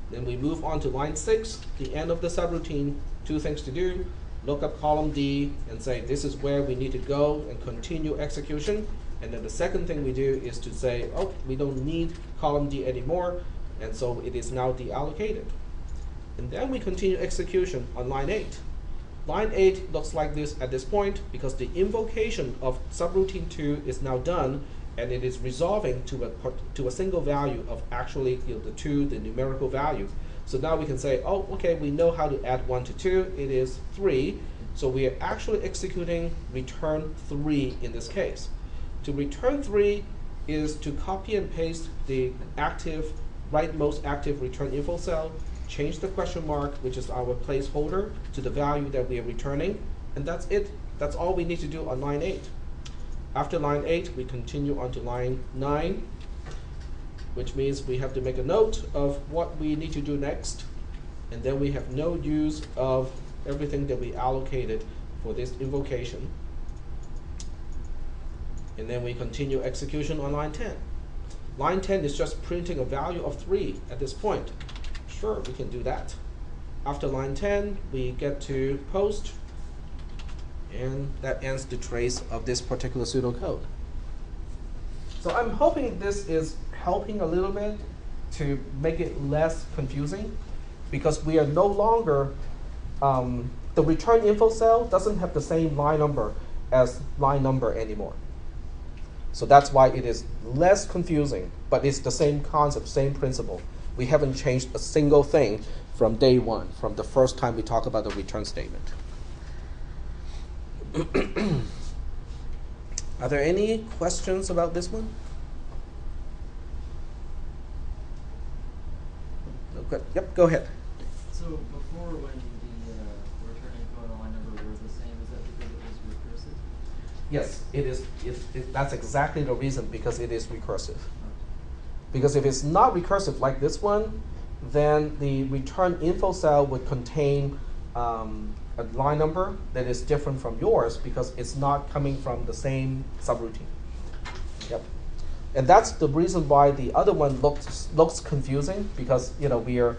Then we move on to line 6, the end of the subroutine. 2 things to do. Look up column D and say, this is where we need to go and continue execution. And then the second thing we do is to say, oh, we don't need column D anymore, and so it is now deallocated. And then we continue execution on line 8. line 8 looks like this at this point because the invocation of subroutine 2 is now done, and it is resolving to a single value of actually the 2, the numerical value. So now we can say, oh, okay, we know how to add 1 to 2. It is 3. So we are actually executing return 3 in this case. To return 3 is to copy and paste the active, rightmost active return info cell, change the question mark, which is our placeholder, to the value that we are returning, and that's it. That's all we need to do on line 8. After line 8, we continue on to line 9, which means we have to make a note of what we need to do next, and then we have no use of everything that we allocated for this invocation. And then we continue execution on line 10. Line 10 is just printing a value of 3 at this point. Sure, we can do that. After line 10, we get to post, and that ends the trace of this particular pseudocode. So I'm hoping this is helping a little bit to make it less confusing, because we are no longer, the return info cell doesn't have the same line number as line number anymore. So that's why it is less confusing, but it's the same concept, same principle. We haven't changed a single thing from day one, from the first time we talk about the return statement. Are there any questions about this one? No, yep, go ahead. So before, when the return info and the line number were the same, is that because it was recursive? Yes, it is. That's exactly the reason, because it is recursive. Because if it's not recursive like this one, then the return info cell would contain a line number that is different from yours, because it's not coming from the same subroutine. Yep. And that's the reason why the other one looks confusing, because we are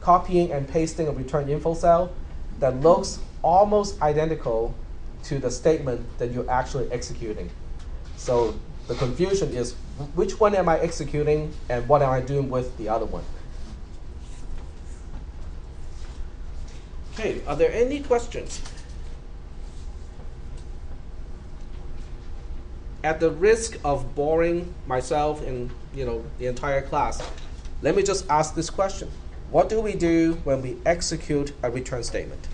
copying and pasting a return info cell that looks almost identical to the statement that you're actually executing. So the confusion is, which one am I executing and what am I doing with the other one? Okay, are there any questions? At the risk of boring myself and the entire class, let me just ask this question. What do we do when we execute a return statement?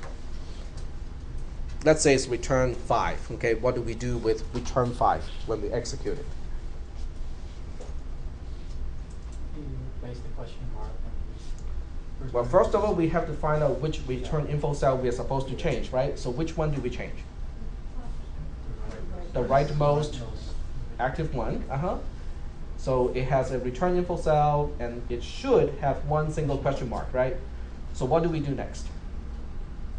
Let's say it's return 5. Okay, what do we do with return 5 when we execute it? You replace the question mark. And Well, first of all, we have to find out which return info cell we are supposed to change, right? So which one do we change? The rightmost active one. So it has a return info cell, and it should have one single question mark, right? So what do we do next?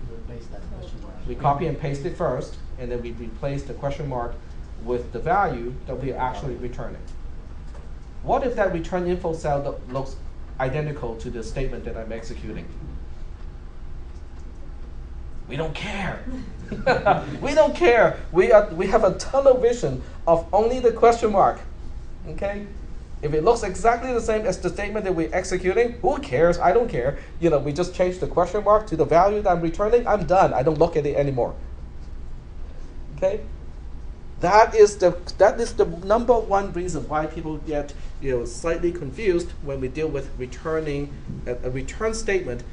you replace that question mark. We copy and paste it first, and then we replace the question mark with the value that we are actually returning. What if that return info cell that looks identical to the statement that I'm executing? We don't care. We don't care. We have a tunnel vision of only the question mark. Okay? If it looks exactly the same as the statement that we're executing, who cares? I don't care. We just change the question mark to the value that I'm returning. I'm done. I don't look at it anymore. Okay? That is the number one reason why people get slightly confused when we deal with returning a return statement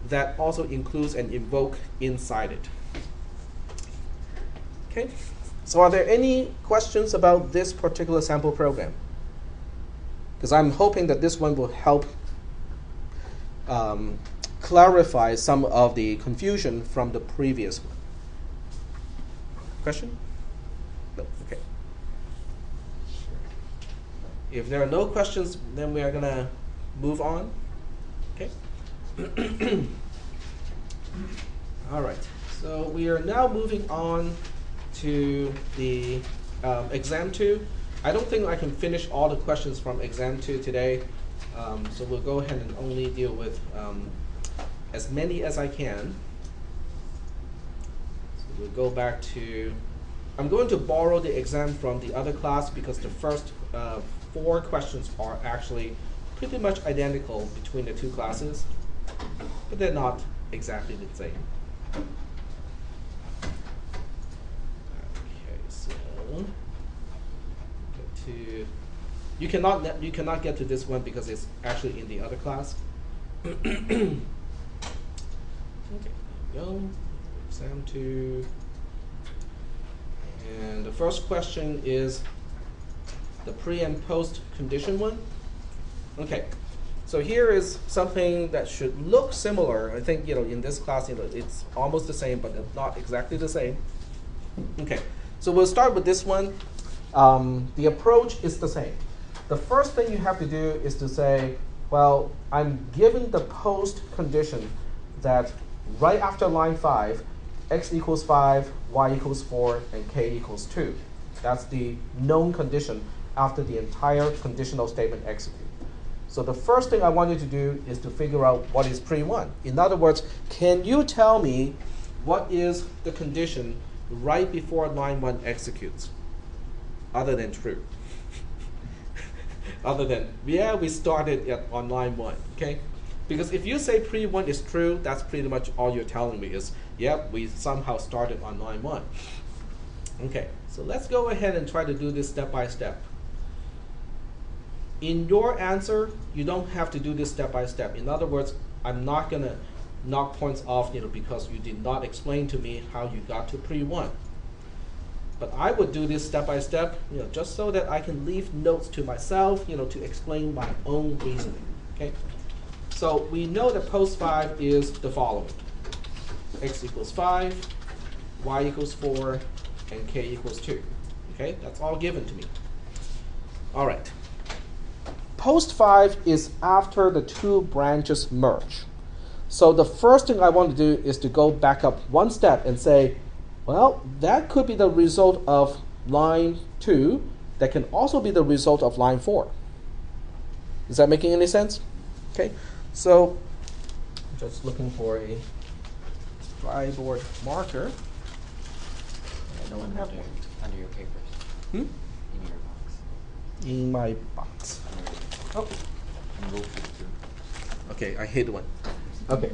that also includes an invoke inside it. Okay? So are there any questions about this particular sample program? Because I'm hoping that this one will help clarify some of the confusion from the previous one. Question? No, okay. If there are no questions, then we are going to move on. Okay? All right. So we are now moving on to the exam 2. I don't think I can finish all the questions from exam 2 today, so we'll go ahead and only deal with as many as I can. So we'll go back to, I'm going to borrow the exam from the other class because the first 4 questions are actually pretty much identical between the 2 classes, but they're not exactly the same. Okay, so get to you cannot get to this one because it's actually in the other class. Okay, there we go. Exam 2. And the first question is the pre and post condition one. Okay, so here is something that should look similar. I think in this class it's almost the same, but not exactly the same. Okay, so we'll start with this one. The approach is the same. The first thing you have to do is to say, well, I'm given the post condition that right after line 5, x equals 5, y equals 4, and k equals 2. That's the known condition after the entire conditional statement execute. So the first thing I want you to do is to figure out what is pre-1. In other words, can you tell me what is the condition right before line 1 executes, other than true? Other than, yeah, we started on line 1, okay? Because if you say pre-1 is true, that's pretty much all you're telling me is, yep, we somehow started on line 1. Okay, so let's go ahead and try to do this step by step. In your answer, you don't have to do this step by step. In other words, I'm not going to knock points off because you did not explain to me how you got to pre-1. But I would do this step by step, just so that I can leave notes to myself, to explain my own reasoning. Okay. So we know that post 5 is the following: x equals 5, y equals 4, and k equals 2. Okay, that's all given to me. All right. Post 5 is after the two branches merge. So the first thing I want to do is to go back up one step and say, well, that could be the result of line 2. That can also be the result of line 4. Is that making any sense? Okay, so I'm just looking for a dryboard marker. I don't have one. Under your papers. Hmm? In your box. In my box. Oh. Okay, I hid one. Okay,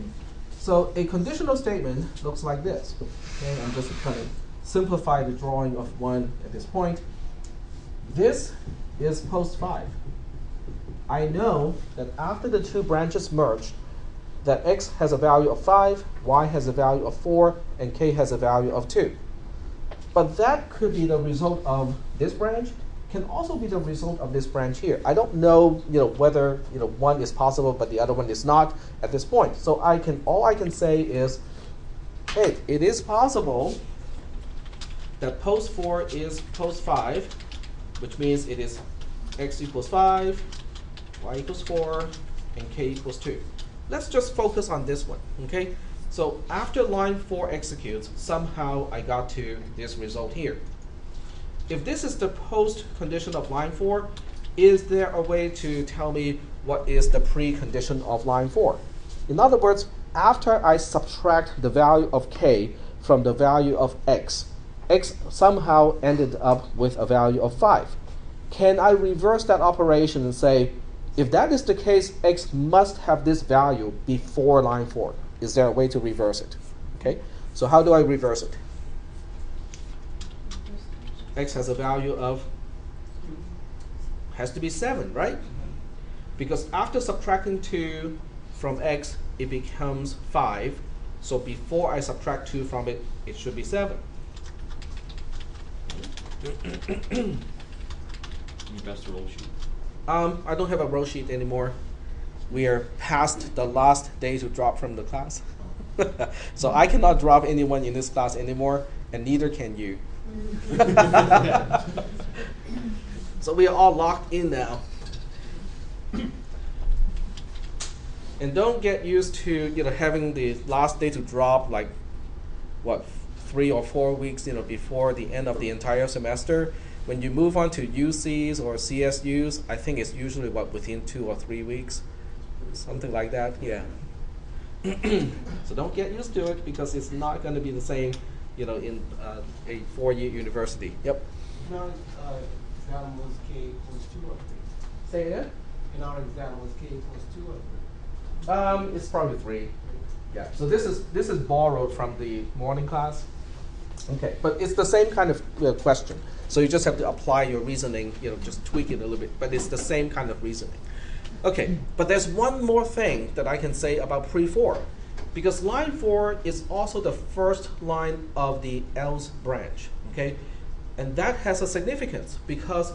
so a conditional statement looks like this. Okay, I'm just trying to simplify the drawing of one at this point. This is post 5. I know that after the two branches merge, that x has a value of 5, y has a value of 4, and k has a value of 2. But that could be the result of this branch, can also be the result of this branch here. I don't know, whether one is possible but the other one is not at this point. So all I can say is, hey, it is possible that post 4 is post 5, which means it is x equals 5, y equals 4, and k equals 2. Let's just focus on this one, okay? So after line 4 executes, somehow I got to this result here. If this is the post condition of line 4, is there a way to tell me what is the precondition of line 4? In other words, after I subtract the value of k from the value of x, x somehow ended up with a value of 5. Can I reverse that operation and say, if that is the case, x must have this value before line 4? Is there a way to reverse it? Okay, so how do I reverse it? X has a value of, has to be 7, right? Because after subtracting 2 from x, it becomes 5. So before I subtract 2 from it, it should be 7. Any best roll sheet? I don't have a row sheet anymore. We are past the last day to drop from the class. So I cannot drop anyone in this class anymore, and neither can you. So we are all locked in now. And don't get used to having the last day to drop like 3 or 4 weeks before the end of the entire semester. When you move on to UCs or CSUs, I think it's usually within 2 or 3 weeks, something like that. Yeah. So don't get used to it because it's not going to be the same, in a 4-year university. Yep. In our exam was k equals 2 or 3. Say it again. In our exam was k equals 2 or 3. It's probably 3. Yeah, so this is borrowed from the morning class. Okay, but it's the same kind of question. So you just have to apply your reasoning, just tweak it a little bit, but it's the same kind of reasoning. Okay, but there's one more thing that I can say about pre-for, because line 4 is also the first line of the else branch, okay? And that has a significance because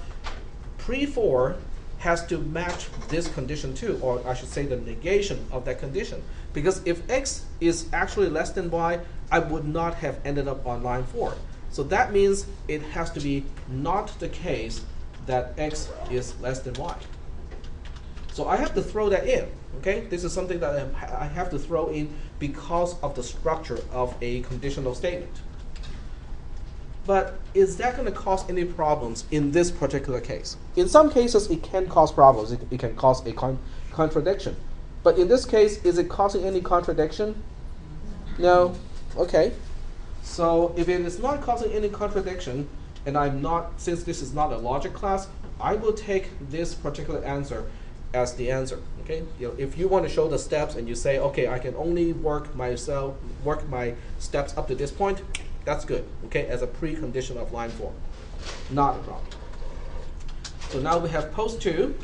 pre-for has to match this condition too, or I should say the negation of that condition. Because if x is actually less than y, I would not have ended up on line 4. So that means it has to be not the case that x is less than y. So I have to throw that in, okay? This is something that I have to throw in because of the structure of a conditional statement. But is that going to cause any problems in this particular case? In some cases, it can cause problems. It can cause a contradiction. But in this case, is it causing any contradiction? No? Okay. So if it is not causing any contradiction, and since this is not a logic class, I will take this particular answer as the answer. Okay? If you want to show the steps and you say, okay, I can only work my steps up to this point, that's good, okay, as a precondition of line 4. Not a problem. So now we have post 2.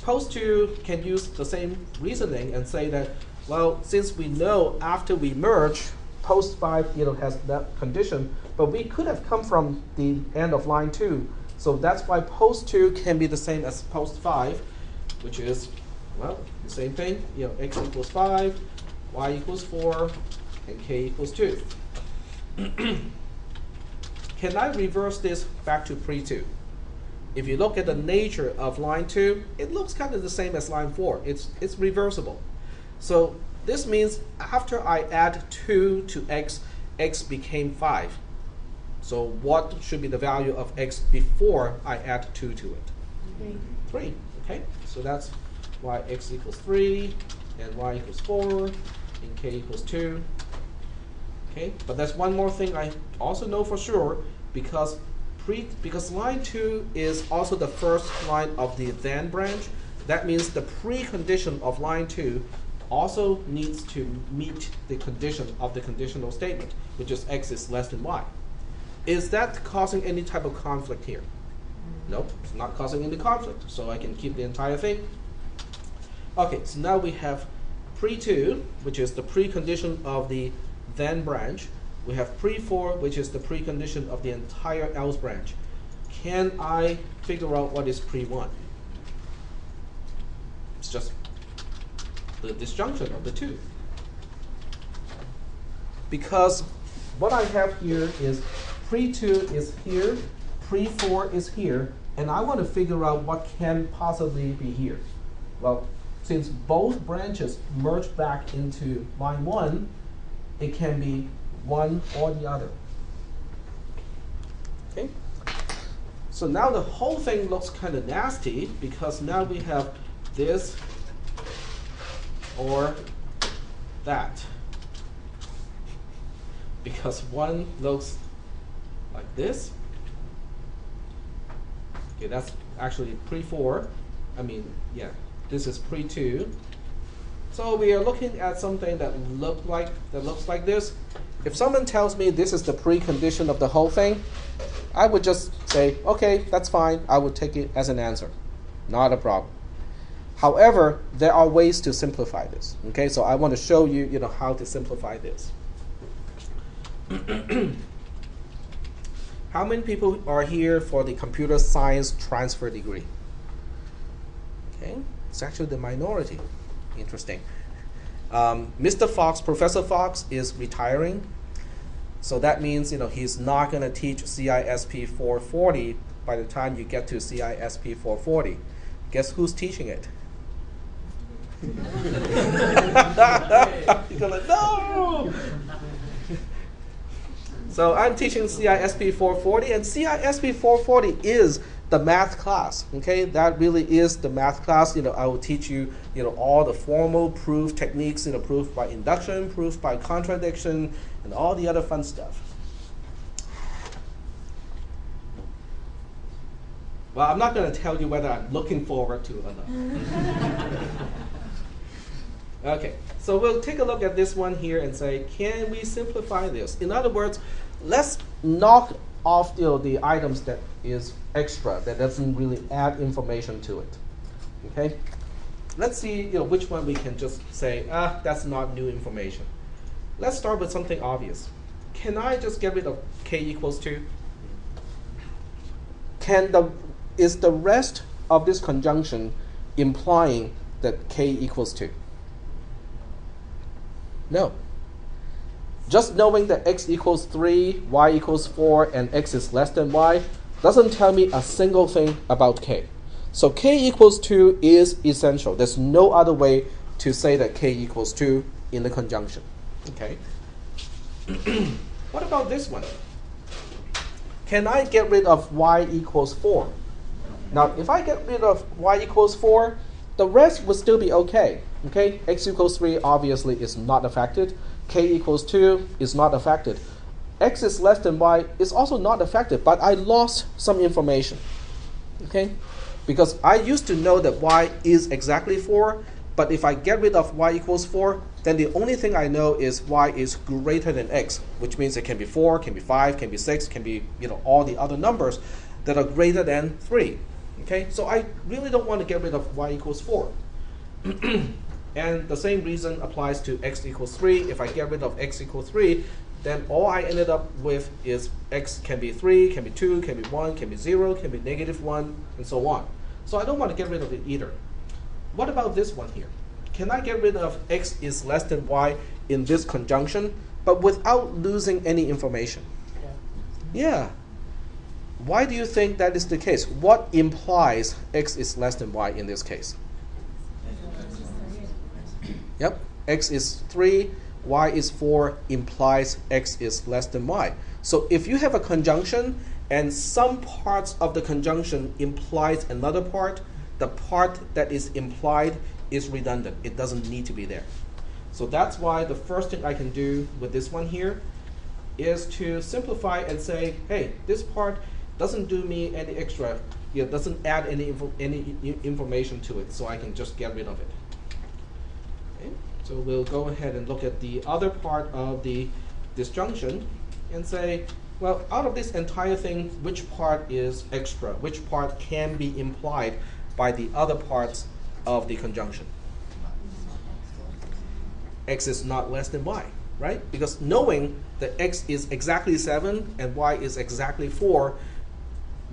Post 2 can use the same reasoning and say that, well, since we know after we merge, post 5 has that condition, but we could have come from the end of line 2. So that's why post 2 can be the same as post 5, which is, well, the same thing. X equals 5, y equals 4, and k equals 2. Can I reverse this back to pre-2? If you look at the nature of line 2, it looks kind of the same as line 4. It's reversible. So this means after I add 2 to x, x became 5. So what should be the value of x before I add 2 to it? 3. Okay, so that's why x equals 3, and y equals 4, and k equals 2. Okay, but there's one more thing I also know for sure, because line 2 is also the first line of the then branch. That means the precondition of line 2 also needs to meet the condition of the conditional statement, which is x is less than y. Is that causing any type of conflict here? Nope, it's not causing any conflict, so I can keep the entire thing. Okay, so now we have pre-2, which is the precondition of the then branch. We have pre-4, which is the precondition of the entire else branch. Can I figure out what is pre-1? It's just the disjunction of the two. Because what I have here is pre-2 is here, pre-4 is here, and I want to figure out what can possibly be here. Well, since both branches merge back into line 1, it can be one or the other. Okay? So now the whole thing looks kind of nasty because now we have this or that. Because one looks like this. Okay, that's actually pre-4. I mean, yeah, this is pre-2. So we are looking at something that looks like this. If someone tells me this is the precondition of the whole thing, I would just say, okay, that's fine. I would take it as an answer. Not a problem. However, there are ways to simplify this. Okay, so I want to show you, how to simplify this. How many people are here for the computer science transfer degree? Okay, it's actually the minority. Interesting. Mr. Fox, Professor Fox, is retiring. So that means he's not going to teach CISP 440 by the time you get to CISP 440. Guess who's teaching it? You're like, no! So I'm teaching CISP 440, and CISP 440 is the math class. Okay, that really is the math class. I will teach you, all the formal proof techniques, proof by induction, proof by contradiction, and all the other fun stuff. Well, I'm not going to tell you whether I'm looking forward to it or not. Okay, so we'll take a look at this one here and say, can we simplify this? In other words, let's knock off the items that is extra, that doesn't really add information to it. Okay, let's see which one we can just say, that's not new information. Let's start with something obvious. Can I just get rid of k equals 2? Is the rest of this conjunction implying that k equals 2? No. Just knowing that x equals 3, y equals 4, and x is less than y doesn't tell me a single thing about k. So k equals 2 is essential. There's no other way to say that k equals 2 in the conjunction. Okay. What about this one? Can I get rid of y equals 4? Now, if I get rid of y equals 4, the rest would still be okay. Okay, x equals 3 obviously is not affected. K equals 2 is not affected. X is less than y is also not affected, but I lost some information. Okay, because I used to know that y is exactly 4, but if I get rid of y equals 4, then the only thing I know is y is greater than x, which means it can be 4, can be 5, can be 6, can be all the other numbers that are greater than 3. Okay, so I really don't want to get rid of y equals 4. And the same reason applies to x equals 3. If I get rid of x equals 3, then all I ended up with is x can be 3, can be 2, can be 1, can be 0, can be -1, and so on. So I don't want to get rid of it either. What about this one here? Can I get rid of x is less than y in this conjunction, but without losing any information? Yeah. Why do you think that is the case? What implies x is less than y in this case? Yep, x is 3, y is 4 implies x is less than y. So if you have a conjunction and some parts of the conjunction implies another part, the part that is implied is redundant. It doesn't need to be there. So that's why the first thing I can do with this one here is to simplify and say, hey, this part doesn't do me any extra. It doesn't add any information to it, so I can just get rid of it. Okay. So we'll go ahead and look at the other part of the disjunction and say, well, out of this entire thing, which part is extra? Which part can be implied by the other parts of the conjunction? X is not less than y, right? Because knowing that x is exactly 7 and y is exactly 4,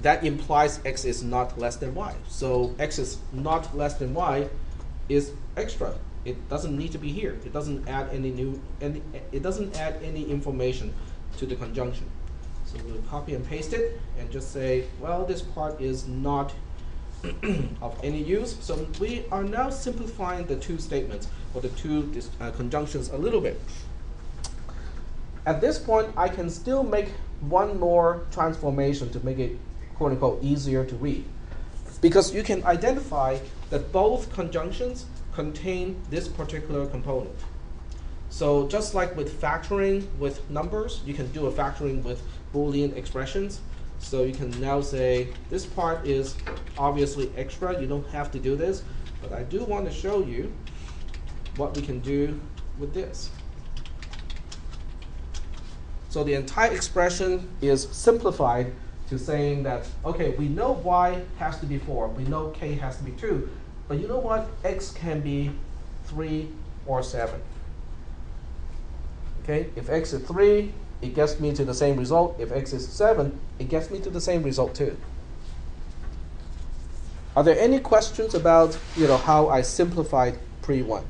that implies x is not less than y. So x is not less than y is extra. It doesn't need to be here. It doesn't add it doesn't add any information to the conjunction. So we'll copy and paste it and just say, well, this part is not of any use. So we are now simplifying the two statements or the two conjunctions a little bit. At this point, I can still make one more transformation to make it quote unquote easier to read. Because you can identify that both conjunctions contain this particular component. So just like with factoring with numbers, you can do a factoring with Boolean expressions. So you can now say, this part is obviously extra. You don't have to do this. But I do want to show you what we can do with this. So the entire expression is simplified to saying that, okay, we know y has to be 4. We know k has to be 2. But you know what? X can be 3 or 7. Okay, if x is 3, it gets me to the same result. If x is 7, it gets me to the same result too. Are there any questions about how I simplified pre-1?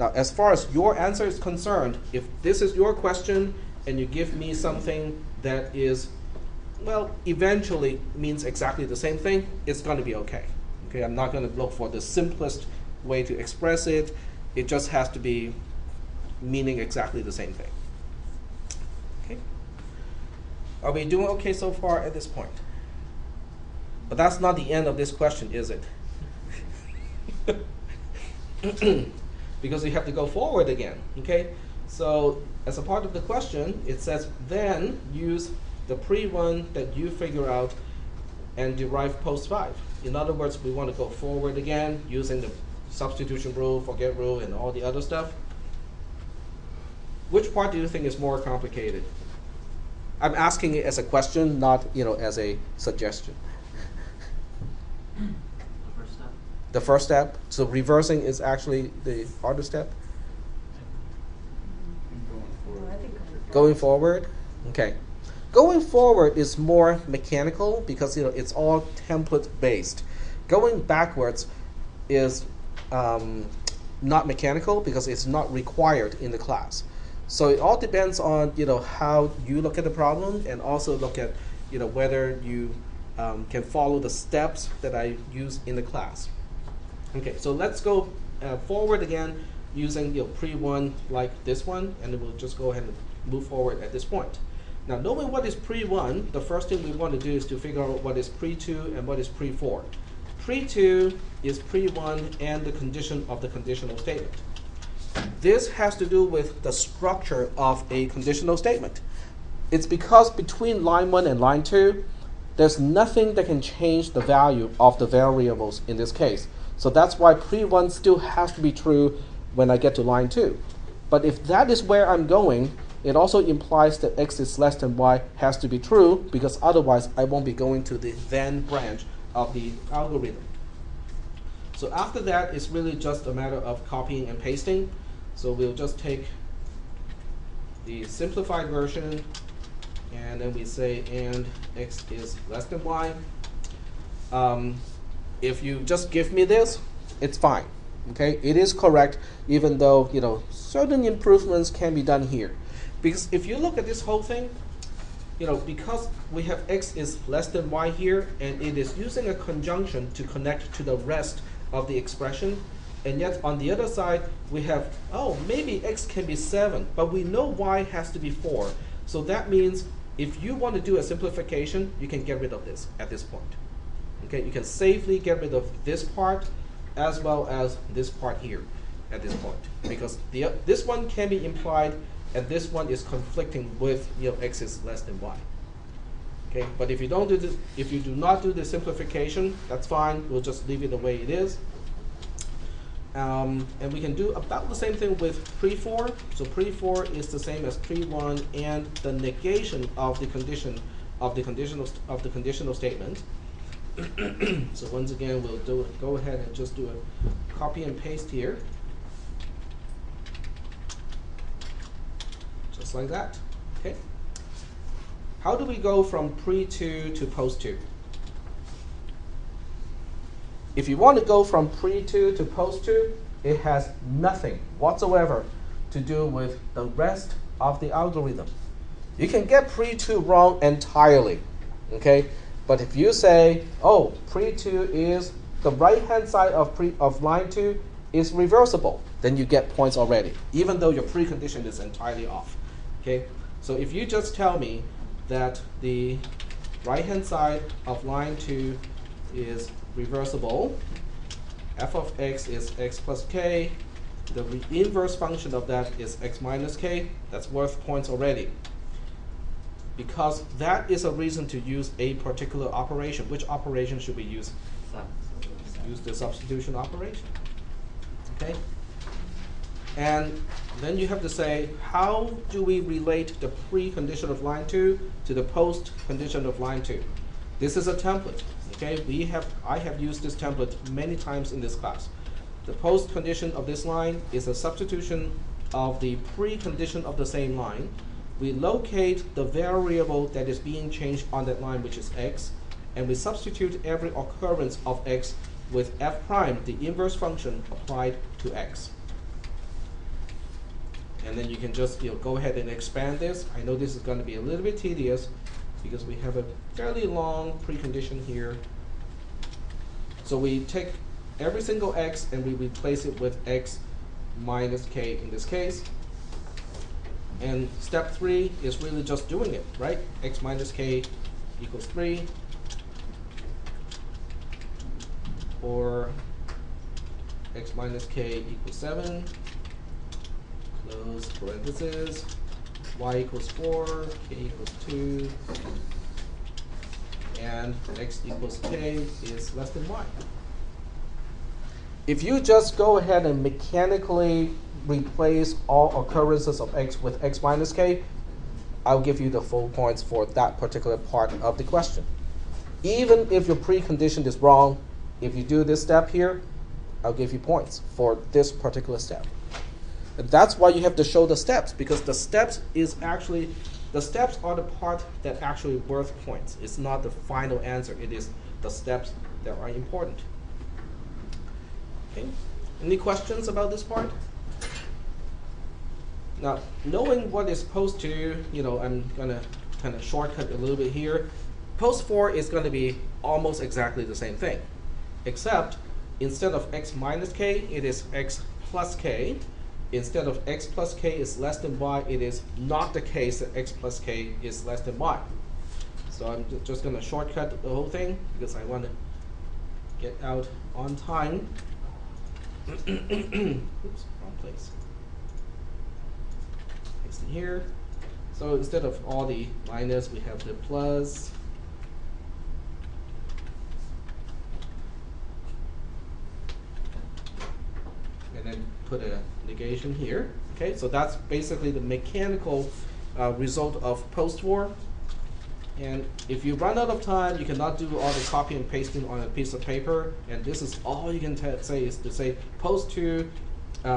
Now, as far as your answer is concerned, if this is your question and you give me something that is, well, eventually means exactly the same thing, it's going to be okay. Okay, I'm not going to look for the simplest way to express it. It just has to be meaning exactly the same thing. Okay. Are we doing okay so far at this point? But that's not the end of this question, is it? Because we have to go forward again. Okay. So as a part of the question, it says then use the pre-1 that you figure out and derive post 5. In other words, we want to go forward again using the substitution rule, forget rule, and all the other stuff. Which part do you think is more complicated? I'm asking it as a question, not as a suggestion. The first step. The first step. So reversing is actually the harder step. Going forward, okay. Going forward is more mechanical because it's all template based. Going backwards is not mechanical because it's not required in the class. So it all depends on how you look at the problem and also look at whether you can follow the steps that I use in the class. Okay, so let's go forward again using pre-1 like this one, and then we'll just go ahead and move forward at this point. Now, knowing what is pre-1, the first thing we want to do is to figure out what is pre-2 and what is pre-4. Pre-2 is pre-1 and the condition of the conditional statement. This has to do with the structure of a conditional statement. It's because between line 1 and line 2, there's nothing that can change the value of the variables in this case. So that's why pre-1 still has to be true when I get to line 2. But if that is where I'm going, it also implies that x is less than y has to be true, because otherwise I won't be going to the then branch of the algorithm. So after that, it's really just a matter of copying and pasting. So we'll just take the simplified version, and then we say and x is less than y. If you just give me this, it's fine. Okay, it is correct, even though certain improvements can be done here. Because if you look at this whole thing, because we have x is less than y here, and it is using a conjunction to connect to the rest of the expression, and yet on the other side we have, oh, maybe x can be 7, but we know y has to be 4. So that means if you want to do a simplification, you can get rid of this at this point. Okay, you can safely get rid of this part as well as this part here at this point, because this one can be implied and this one is conflicting with x is less than y. Okay, but if you don't do this, if you do not do the simplification, that's fine. We'll just leave it the way it is. And we can do about the same thing with pre-4. So pre-4 is the same as pre-1 and the negation of the condition of the conditional statement. So once again, we'll go ahead and just do a copy and paste here. Just like that. Okay. How do we go from pre-2 to post-2? If you want to go from pre-2 to post-2, it has nothing whatsoever to do with the rest of the algorithm. You can get pre-2 wrong entirely, okay? But if you say, oh, pre-2 is the right-hand side of line 2 is reversible, then you get points already, even though your precondition is entirely off. Okay? So if you just tell me that the right-hand side of line 2 is reversible, f of x is x plus k, the inverse function of that is x minus k, that's worth points already. Because that is a reason to use a particular operation. Which operation should we use? Use the substitution operation. Okay? And then you have to say, how do we relate the precondition of line 2 to the post-condition of line 2? This is a template. Okay? I have used this template many times in this class. The post-condition of this line is a substitution of the precondition of the same line. We locate the variable that is being changed on that line, which is x, and we substitute every occurrence of x with f prime, the inverse function, applied to x. And then you can just go ahead and expand this. I know this is going to be a little bit tedious because we have a fairly long precondition here. So we take every single x and we replace it with x minus k in this case. And step 3 is really just doing it, right? X minus k equals 3. Or x minus k equals 7. Close parentheses. Y equals 4. K equals 2. And x equals k is less than y. If you just go ahead and mechanically replace all occurrences of x with x minus k, I'll give you the full points for that particular part of the question. Even if your precondition is wrong, if you do this step here, I'll give you points for this particular step. And that's why you have to show the steps, because the steps are the part that actually worth points. It's not the final answer. It is the steps that are important. Okay. Any questions about this part? Now, knowing what is post 2, I'm going to kind of shortcut a little bit here. Post 4 is going to be almost exactly the same thing, except instead of x minus k, it is x plus k. Instead of x plus k is less than y, it is not the case that x plus k is less than y. So I'm just going to shortcut the whole thing because I want to get out on time. Oops, wrong place. Paste it here. So instead of all the minus, we have the plus. And then put a negation here. Okay, so that's basically the mechanical result of post-war. And if you run out of time, you cannot do all the copy and pasting on a piece of paper. And this is all you can say is to say post 2,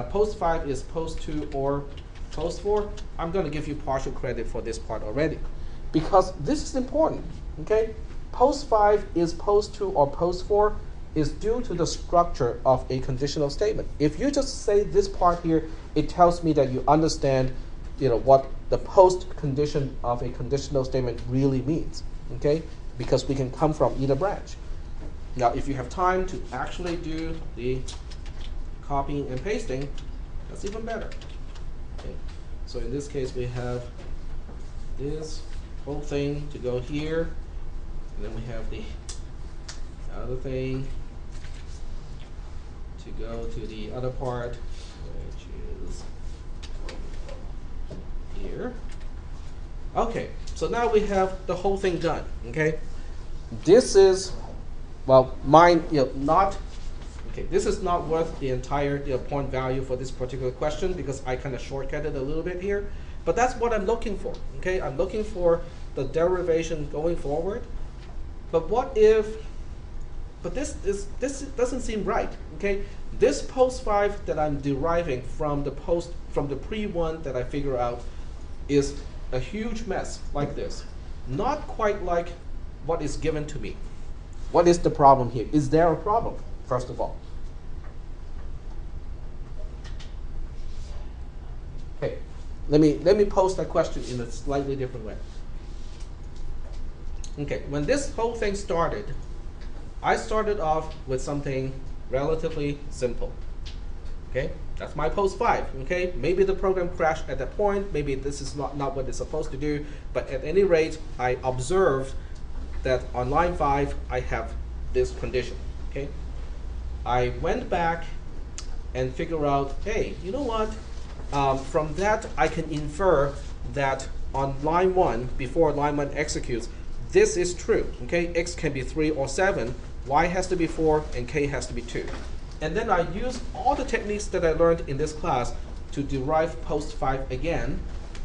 post 5 is post 2 or post 4. I'm going to give you partial credit for this part already, because this is important. Okay, post 5 is post 2 or post 4 is due to the structure of a conditional statement. If you just say this part here, it tells me that you understand, what the post condition of a conditional statement really means. Okay, because we can come from either branch. Now, if you have time to actually do the copying and pasting, that's even better. Okay, so in this case, we have this whole thing to go here, and then we have the other thing to go to the other part, which is here. Okay, so now we have the whole thing done. Okay, this is, well, not. Okay, this is not worth the entire point value for this particular question because I kind of shortcutted a little bit here. But that's what I'm looking for. Okay, I'm looking for the derivation going forward. But what if? But this doesn't seem right. Okay, this post 5 that I'm deriving from the pre-1 that I figure out is a huge mess like this. Not quite like what is given to me. What is the problem here? Is there a problem, first of all? Okay, let me pose that question in a slightly different way. Okay, when this whole thing started, I started off with something relatively simple. Okay, that's my post 5. Okay, maybe the program crashed at that point. Maybe this is not what it's supposed to do. But at any rate, I observed that on line 5, I have this condition. Okay, I went back and figure out, hey, you know what? From that, I can infer that on line 1, before line 1 executes, this is true. Okay, x can be 3 or 7, y has to be 4, and k has to be 2. And then I use all the techniques that I learned in this class to derive post 5 again,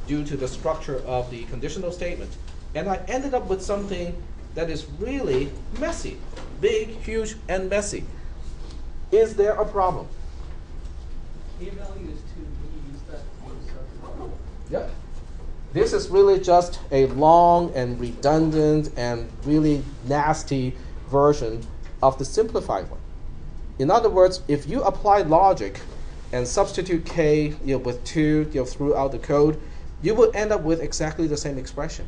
due to the structure of the conditional statement. And I ended up with something that is really messy, big, huge, and messy. Is there a problem? A value is 2b, is that substitution? Yep. This is really just a long and redundant and really nasty version of the simplified one. In other words, if you apply logic and substitute k with 2 throughout the code, you will end up with exactly the same expression.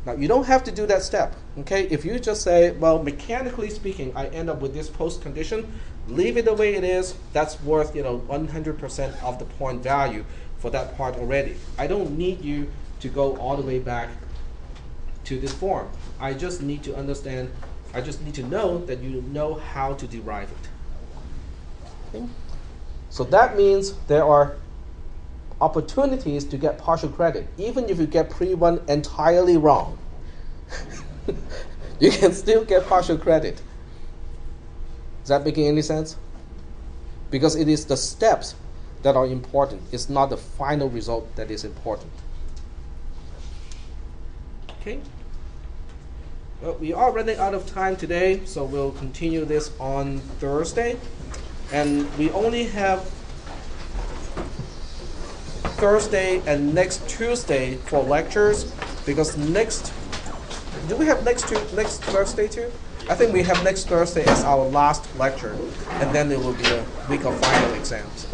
Now, you don't have to do that step. Okay? If you just say, well, mechanically speaking, I end up with this post condition, leave it the way it is. That's worth 100% of the point value for that part already. I don't need you to go all the way back to this form. I just need to understand, I just need to know that you know how to derive it. Okay. So that means there are opportunities to get partial credit. Even if you get pre-1 entirely wrong, you can still get partial credit. Is that making any sense? because it is the steps that are important. It's not the final result that is important. Okay. Well, we are running out of time today, so we'll continue this on Thursday. And we only have Thursday and next Tuesday for lectures, because do we have next Thursday too? I think we have next Thursday as our last lecture, and then it will be a week of final exams.